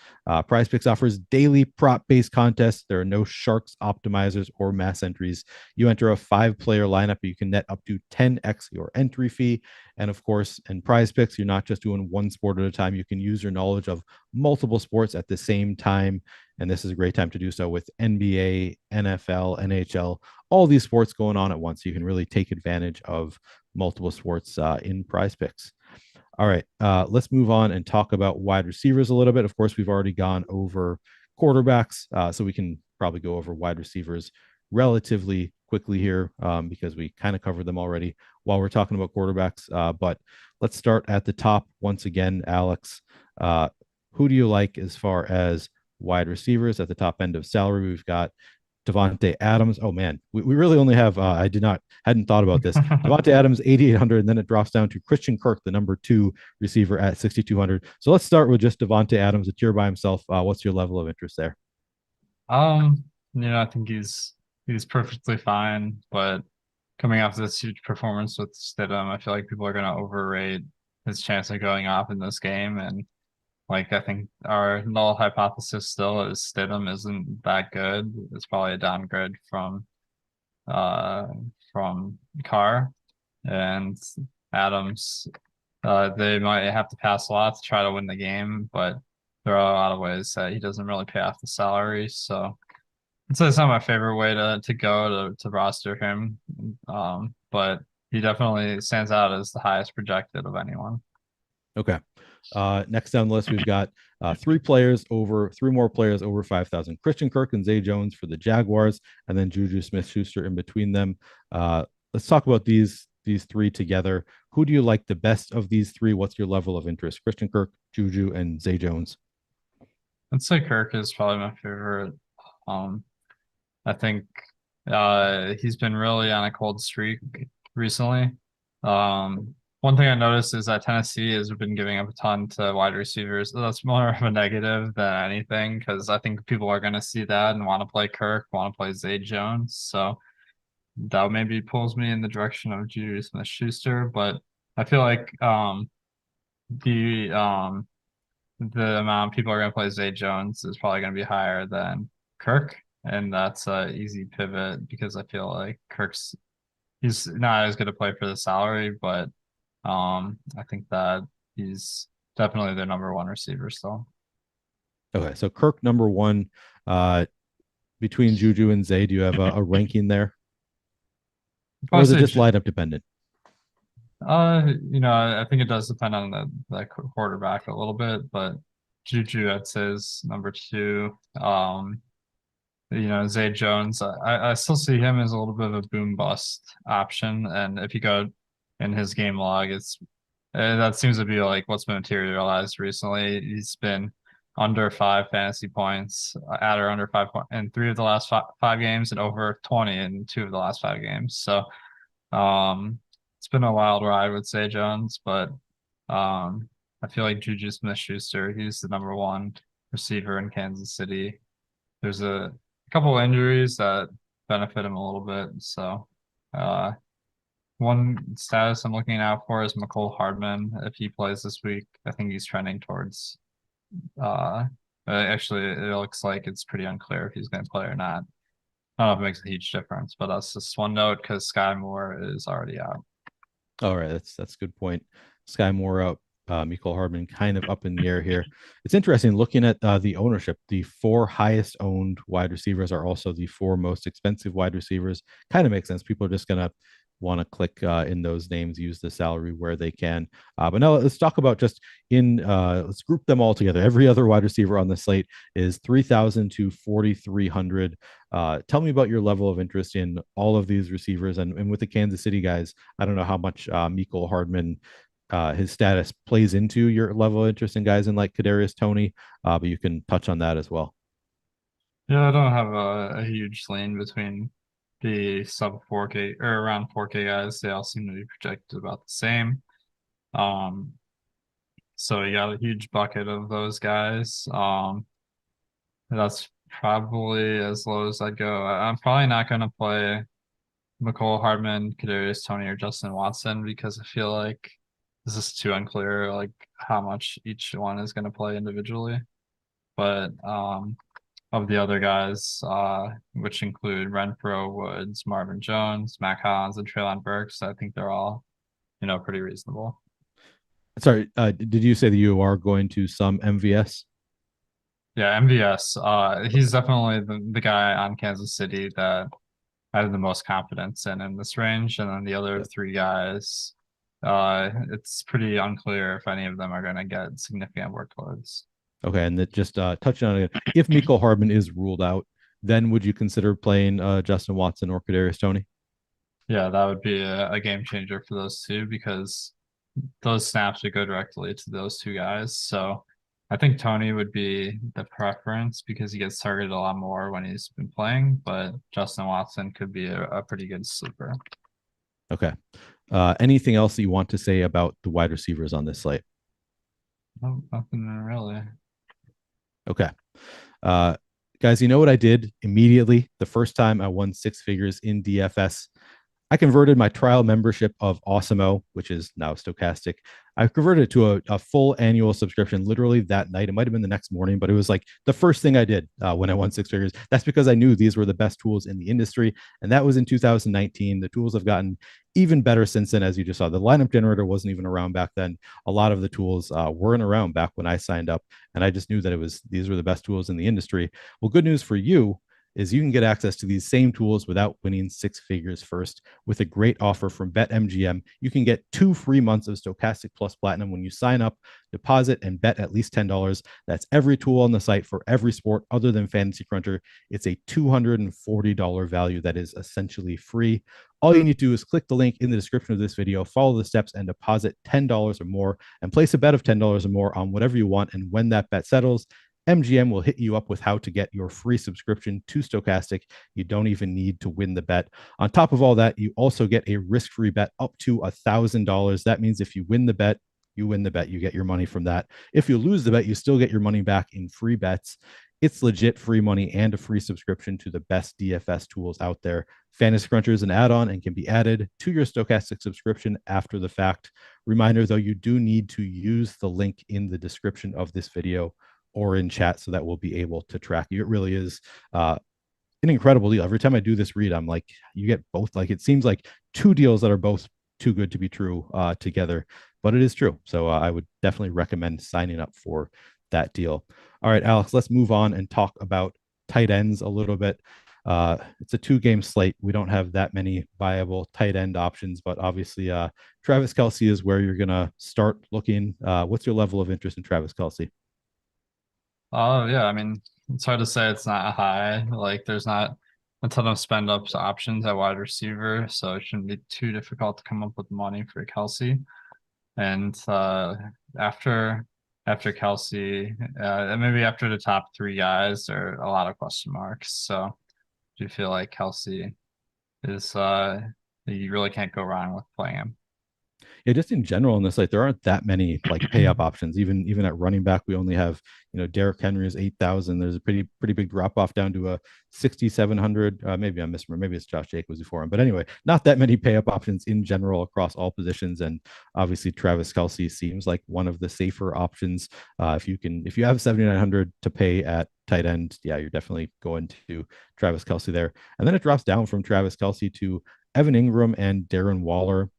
Prize Picks offers daily prop-based contests. There are no sharks, optimizers, or mass entries. You enter a 5-player lineup, you can net up to 10x your entry fee. And of course, in Prize Picks, you're not just doing one sport at a time. You can use your knowledge of multiple sports at the same time. And this is a great time to do so with NBA, NFL, NHL, all these sports going on at once. You can really take advantage of multiple sports in Prize Picks. All right, let's move on and talk about wide receivers a little bit. Of course, we've already gone over quarterbacks, so we can probably go over wide receivers relatively quickly here because we kind of covered them already while we're talking about quarterbacks. But let's start at the top once again, Alex. Who do you like as far as wide receivers at the top end of salary? We've got Davante Adams. Oh man, we really only have hadn't thought about this. Davante Adams 8,800, and then it drops down to Christian Kirk, the number 2 receiver at 6,200. So let's start with just Davante Adams, a tier by himself. What's your level of interest there? I think he's perfectly fine, but coming off this huge performance with Stidham, I feel like people are going to overrate his chance of going off in this game. And I think our null hypothesis still is Stidham isn't that good. It's probably a downgrade from Carr and Adams. They might have to pass a lot to try to win the game, but there are a lot of ways that he doesn't really pay off the salary. So it's not my favorite way to go to roster him. But he definitely stands out as the highest projected of anyone. Okay. Next down the list, we've got 3 more players over 5,000. Christian Kirk and Zay Jones for the Jaguars, and then Juju Smith-Schuster in between them. Let's talk about these 3 together. Who do you like the best of these 3? What's your level of interest? Christian Kirk, Juju, and Zay Jones. I'd say Kirk is probably my favorite. I think he's been really on a cold streak recently. one thing I noticed is that Tennessee has been giving up a ton to wide receivers. That's more of a negative than anything because I think people are going to see that and want to play Kirk, want to play Zay Jones. So that maybe pulls me in the direction of Juju Smith-Schuster. But I feel like the um, the amount people are going to play Zay Jones is probably going to be higher than Kirk, and that's an easy pivot because I feel like he's not as good a play for the salary, but I think that he's definitely their number one receiver still. Okay, so Kirk number one. Between Juju and Zay, do you have a ranking there, or is it just lineup dependent? I think it does depend on the quarterback a little bit, but Juju, I'd say, is number two. Zay Jones, I still see him as a little bit of a boom bust option. And if you go in his game log, that seems to be like what's been materialized recently. He's been under 5 fantasy points at or under 5 in 3 of the last five games and over 20 in 2 of the last 5 games. So it's been a wild ride with Zay Jones, but I feel like Juju Smith-Schuster, he's the number one receiver in Kansas City. There's a couple injuries that benefit him a little bit. So one status I'm looking out for is McCole Hardman. If he plays this week, I think he's trending towards actually it looks like it's pretty unclear if he's going to play or not. I don't know if it makes a huge difference, but that's just one note because Sky Moore is already out. All right, that's a good point. Sky Moore out, Mecole Hardman kind of up in the air here. It's interesting looking at the ownership. The 4 highest owned wide receivers are also the 4 most expensive wide receivers. Kind of makes sense. People are just going to want to click in those names, use the salary where they can. But now let's talk about let's group them all together. Every other wide receiver on the slate is 3,000 to 4,300. Tell me about your level of interest in all of these receivers. And with the Kansas City guys, I don't know how much Mecole Hardman, his status plays into your level of interest in guys in like Kadarius Toney, but you can touch on that as well. Yeah, I don't have a huge lane between the sub 4K or around 4K guys. They all seem to be projected about the same. So you got a huge bucket of those guys. That's probably as low as I'd go. I'm probably not going to play McCole Hardman, Kadarius Toney, or Justin Watson because I feel like this is too unclear, like how much each one is going to play individually. But of the other guys, which include Renfro, Woods, Marvin Jones, Mac Hollins, and Treylon Burks, I think they're all, pretty reasonable. Sorry, did you say that you are going to some MVS? Yeah, MVS. He's definitely the guy on Kansas City that I have the most confidence in this range. And then the other 3 guys, it's pretty unclear if any of them are going to get significant workloads. Okay, and that just touching on it, if Mecole Hardman is ruled out, then would you consider playing Justin Watson or Kadarius Toney? Yeah, that would be a game changer for those 2 because those snaps would go directly to those 2 guys. So I think Toney would be the preference because he gets targeted a lot more when he's been playing, but Justin Watson could be a pretty good sleeper. Okay. Anything else that you want to say about the wide receivers on this slate? No, nothing really. Okay. Guys, you know what I did immediately the first time I won 6 figures in DFS? I converted my trial membership of Awesemo, which is now Stokastic. I converted it to a full annual subscription literally that night. It might have been the next morning, but it was like the first thing I did when I won 6 figures. That's because I knew these were the best tools in the industry. And that was in 2019. The tools have gotten even better since then, as you just saw. The lineup generator wasn't even around back then. A lot of the tools weren't around back when I signed up. And I just knew that these were the best tools in the industry. Well, good news for you is you can get access to these same tools without winning 6 figures first with a great offer from BetMGM. You can get 2 free months of Stokastic Plus Platinum when you sign up, deposit, and bet at least $10. That's every tool on the site for every sport other than Fantasy Cruncher. It's a $240 value that is essentially free. All you need to do is click the link in the description of this video, follow the steps, and deposit $10 or more, and place a bet of $10 or more on whatever you want. And when that bet settles, MGM will hit you up with how to get your free subscription to Stokastic. You don't even need to win the bet. On top of all that, you also get a risk-free bet up to $1,000. That means if you win the bet, you win the bet, you get your money from that. If you lose the bet, you still get your money back in free bets. It's legit free money and a free subscription to the best DFS tools out there. Fantasy Cruncher is an add-on and can be added to your Stokastic subscription after the fact. Reminder though, you do need to use the link in the description of this video or in chat so that we'll be able to track you. It really is an incredible deal. Every time I do this read, I'm like, you get both. Like, it seems like two deals that are both too good to be true together, but it is true. So I would definitely recommend signing up for that deal. All right, Alex, let's move on and talk about tight ends a little bit. It's a 2-game slate. We don't have that many viable tight end options, but obviously Travis Kelce is where you're going to start looking. What's your level of interest in Travis Kelce? Oh, yeah. I mean, it's hard to say it's not high. Like, there's not a ton of spend up options at wide receiver, so it shouldn't be too difficult to come up with money for Kelce. And after Kelce, and maybe after the top 3 guys, there are a lot of question marks. So I do feel like Kelce is you really can't go wrong with playing him. Yeah, just in general in this, like, there aren't that many like pay up options. Even at running back, we only have, Derrick Henry is 8,000. There's a pretty big drop off down to a 6,700. Maybe I misremember. Maybe it's Josh Jacobs before him. But anyway, not that many pay up options in general across all positions. And obviously, Travis Kelce seems like one of the safer options. If you have 7,900 to pay at tight end, yeah, you're definitely going to Travis Kelce there. And then it drops down from Travis Kelce to Evan Ingram and Darren Waller.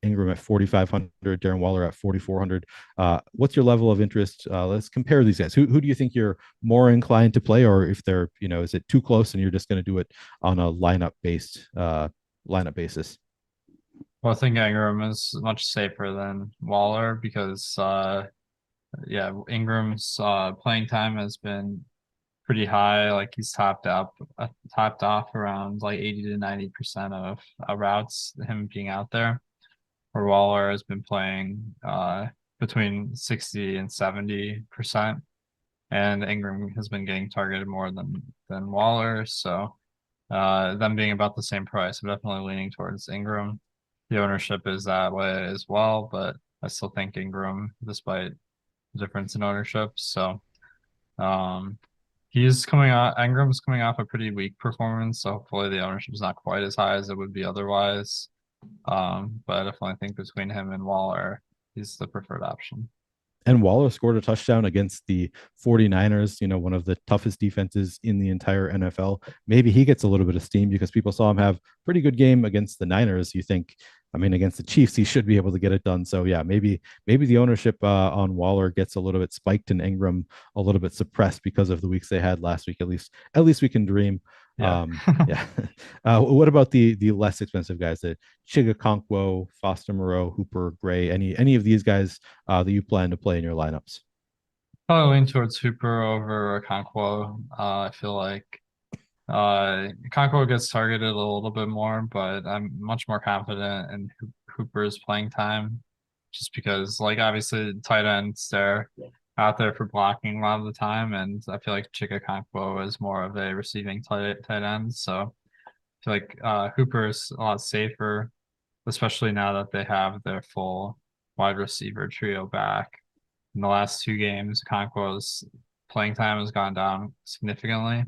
Ingram at 4,500, Darren Waller at 4,400. What's your level of interest? Let's compare these guys. Who do you think you're more inclined to play, or if they're, is it too close and you're just going to do it on a lineup basis? Well, I think Ingram is much safer than Waller because, Ingram's playing time has been pretty high. Like, he's topped off around like 80 to 90% of routes, him being out there. Where Waller has been playing between 60 and 70%, and Ingram has been getting targeted more than Waller. So them being about the same price, I'm definitely leaning towards Ingram. The ownership is that way as well, but I still think Ingram, despite the difference in ownership. So Ingram's coming off a pretty weak performance, so hopefully the ownership is not quite as high as it would be otherwise. But I definitely think between him and Waller, he's the preferred option. And Waller scored a touchdown against the 49ers, one of the toughest defenses in the entire NFL. Maybe he gets a little bit of steam because people saw him have a pretty good game against the Niners. You think, against the Chiefs, he should be able to get it done. So yeah, maybe the ownership on Waller gets a little bit spiked and Ingram a little bit suppressed because of the weeks they had last week. At least we can dream. Yeah. Yeah. What about the less expensive guys, the Chigakonkwo, Foster Moreau, Hooper, Gray, any of these guys that you plan to play in your lineups? Probably lean towards Hooper over Okonkwo. I feel like Okonkwo gets targeted a little bit more, but I'm much more confident in Hooper's playing time, just because, like, obviously tight ends, they're out there for blocking a lot of the time, and I feel like Okonkwo is more of a receiving tight end. So I feel like Hooper is a lot safer, especially now that they have their full wide receiver trio back. In the last 2 games, Okonkwo's playing time has gone down significantly.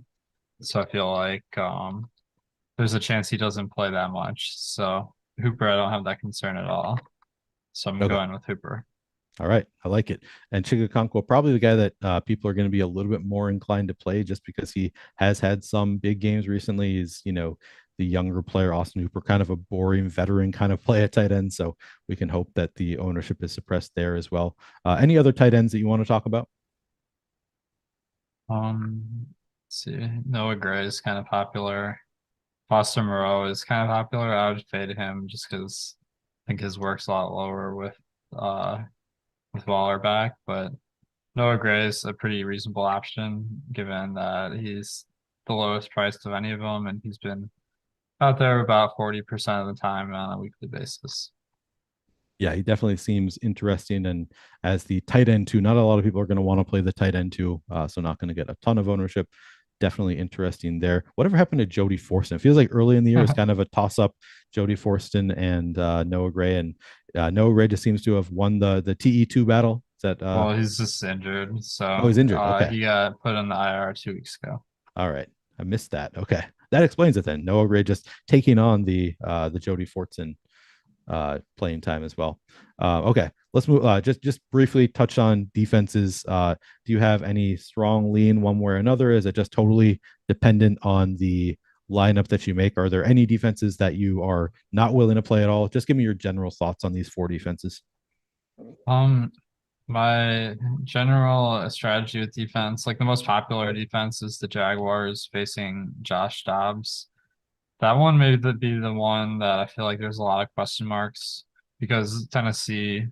So I feel like there's a chance he doesn't play that much. So Hooper, I don't have that concern at all. So I'm going with Hooper. All right, I like it. And Chigakonkwo, probably the guy that people are going to be a little bit more inclined to play just because he has had some big games recently. Is the younger player, Austin Hooper, kind of a boring veteran kind of play at tight end. So we can hope that the ownership is suppressed there as well. Any other tight ends that you want to talk about? Let's see. Noah Gray is kind of popular. Foster Moreau is kind of popular. I would fade him just because I think his work's a lot lower with Waller back, but Noah Gray is a pretty reasonable option given that he's the lowest priced of any of them, and he's been out there about 40% of the time on a weekly basis. Yeah, he definitely seems interesting. And as the tight end too, not a lot of people are going to want to play the tight end too. So not going to get a ton of ownership. Definitely interesting there. Whatever happened to Jody Forston? It feels like early in the year is kind of a toss up. Jody Forston and Noah Gray, and Noah Gray just seems to have won the TE2 battle. Is that Well, he's just injured, oh, so he's injured. Okay. he got put in the IR 2 weeks ago. All right. I missed that. Okay. That explains it then. Noah Gray just taking on the Jody Fortson playing time as well. Okay, let's move. Just briefly touch on defenses. Do you have any strong lean one way or another? Is it just totally dependent on the lineup that you make? Are there any defenses that you are not willing to play at all? Just give me your general thoughts on these 4 defenses. My general strategy with defense, like the most popular defense, is the Jaguars facing Josh Dobbs. That one may be the one that I feel like there's a lot of question marks because Tennessee,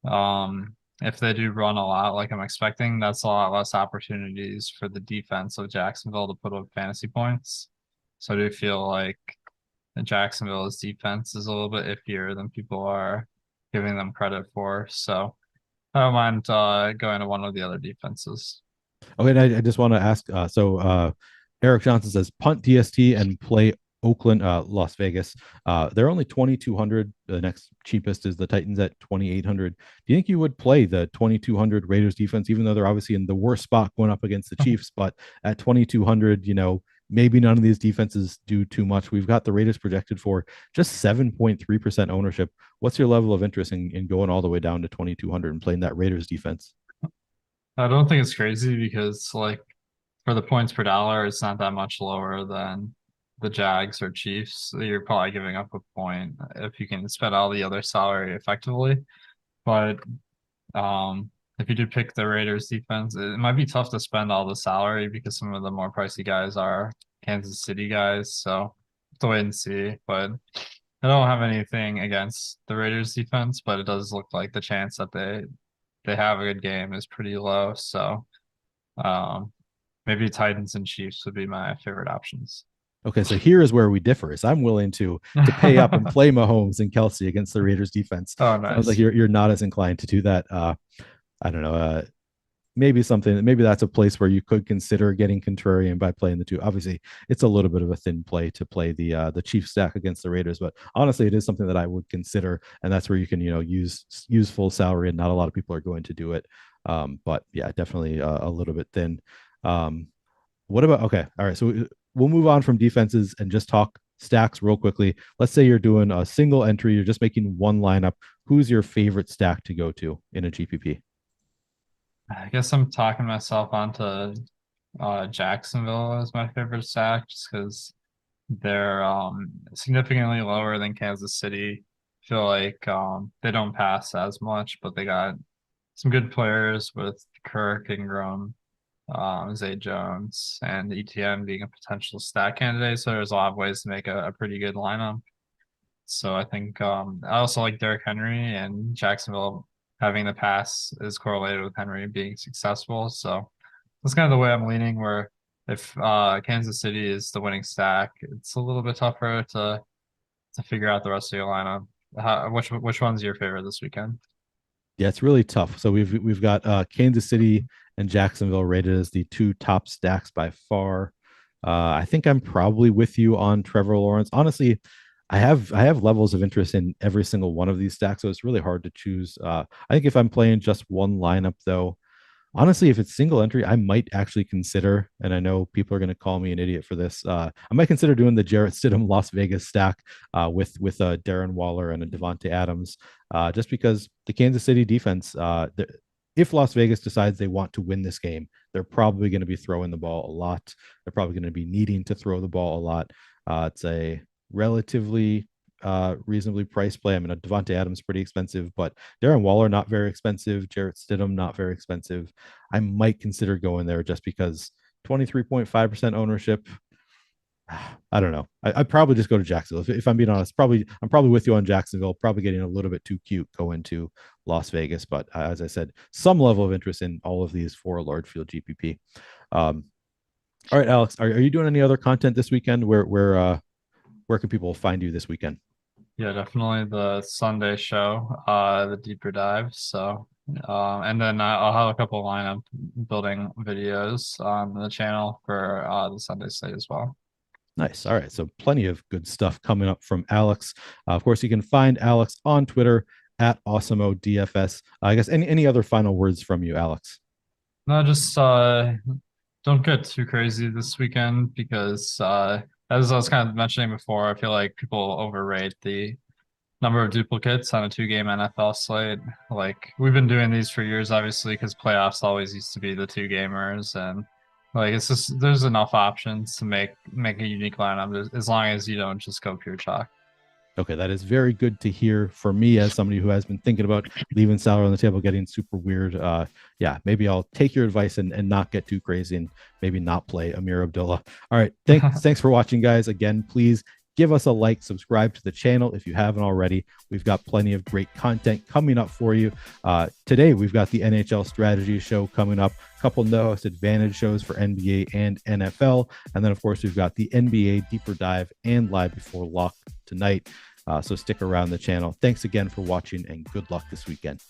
if they do run a lot like I'm expecting, that's a lot less opportunities for the defense of Jacksonville to put up fantasy points. So I do feel like Jacksonville's defense is a little bit iffier than people are giving them credit for. So I don't mind going to one of the other defenses. Okay, and I just want to ask. Eric Johnson says punt DST and play Oakland, Las Vegas. They're only 2,200. The next cheapest is the Titans at 2,800. Do you think you would play the 2,200 Raiders defense, even though they're obviously in the worst spot going up against the Chiefs? But at 2,200, maybe none of these defenses do too much. We've got the Raiders projected for just 7.3% ownership. What's your level of interest in going all the way down to 2,200 and playing that Raiders defense? I don't think it's crazy because, like, for the points per dollar, it's not that much lower than the Jags or Chiefs. You're probably giving up a point if you can spend all the other salary effectively. But if you do pick the Raiders defense, it might be tough to spend all the salary because some of the more pricey guys are Kansas City guys. So have to wait and see. But I don't have anything against the Raiders defense, but it does look like the chance that they have a good game is pretty low. So maybe Titans and Chiefs would be my favorite options. Okay, so here is where we differ. Is I'm willing to pay up and play Mahomes and Kelsey against the Raiders defense. Oh, nice. Sounds like you're not as inclined to do that. I don't know. Maybe that's a place where you could consider getting contrarian by playing the two. Obviously, it's a little bit of a thin play to play the Chiefs stack against the Raiders, but honestly, it is something that I would consider, and that's where you can use full salary, and not a lot of people are going to do it. But yeah, definitely a little bit thin. What about okay? All right, so we'll move on from defenses and just talk stacks real quickly. Let's say you're doing a single entry, you're just making one lineup. Who's your favorite stack to go to in a GPP? I guess I'm talking myself onto Jacksonville as my favorite stack just because they're significantly lower than Kansas City. I feel like they don't pass as much, but they got some good players with Kirk, Ingram, Zay Jones, and ETN being a potential stack candidate. So there's a lot of ways to make a pretty good lineup. So I think I also like Derrick Henry, and Jacksonville having the pass is correlated with Henry being successful. So that's kind of the way I'm leaning, where if Kansas City is the winning stack, it's a little bit tougher to figure out the rest of your lineup. Which one's your favorite this weekend? Yeah, it's really tough. So we've got Kansas City and Jacksonville rated as the 2 top stacks by far. I think I'm probably with you on Trevor Lawrence. Honestly, I have levels of interest in every single one of these stacks, so it's really hard to choose. I think if I'm playing just one lineup, though, honestly, if it's single entry, I might actually consider, and I know people are going to call me an idiot for this. I might consider doing the Jarrett Stidham Las Vegas stack with Darren Waller and a Devontae Adams, just because the Kansas City defense, if Las Vegas decides they want to win this game, they're probably going to be throwing the ball a lot. They're probably going to be needing to throw the ball a lot. It's a relatively reasonably priced play. I mean, Devontae Adams pretty expensive, but Darren Waller not very expensive. Jarrett Stidham not very expensive. I might consider going there just because 23.5% ownership. I don't know. I'd probably just go to Jacksonville. If I'm being honest, I'm probably with you on Jacksonville, probably getting a little bit too cute going to Las Vegas. But as I said, some level of interest in all of these for a large field GPP. All right, Alex, are you doing any other content this weekend? Where can people find you this weekend? Yeah, definitely the Sunday show, the deeper dive. So, and then I'll have a couple lineup building videos on the channel for the Sunday slate as well. Nice. All right. So plenty of good stuff coming up from Alex. Of course, you can find Alex on Twitter at AwesomeODFS. I guess any other final words from you, Alex? No, just don't get too crazy this weekend because as I was kind of mentioning before, I feel like people overrate the number of duplicates on a 2-game NFL slate. Like we've been doing these for years, obviously, because playoffs always used to be the 2-gamers, and like it's just there's enough options to make a unique lineup as long as you don't just go pure chalk. Okay, that is very good to hear for me as somebody who has been thinking about leaving salary on the table, getting super weird. Yeah, maybe I'll take your advice and not get too crazy and maybe not play Amir Abdullah. All right, thanks for watching, guys. Again, please give us a like, subscribe to the channel if you haven't already. We've got plenty of great content coming up for you. Today, we've got the NHL strategy show coming up, a couple no-host advantage shows for NBA and NFL. And then, of course, we've got the NBA deeper dive and live before lock tonight. So stick around the channel. Thanks again for watching and good luck this weekend.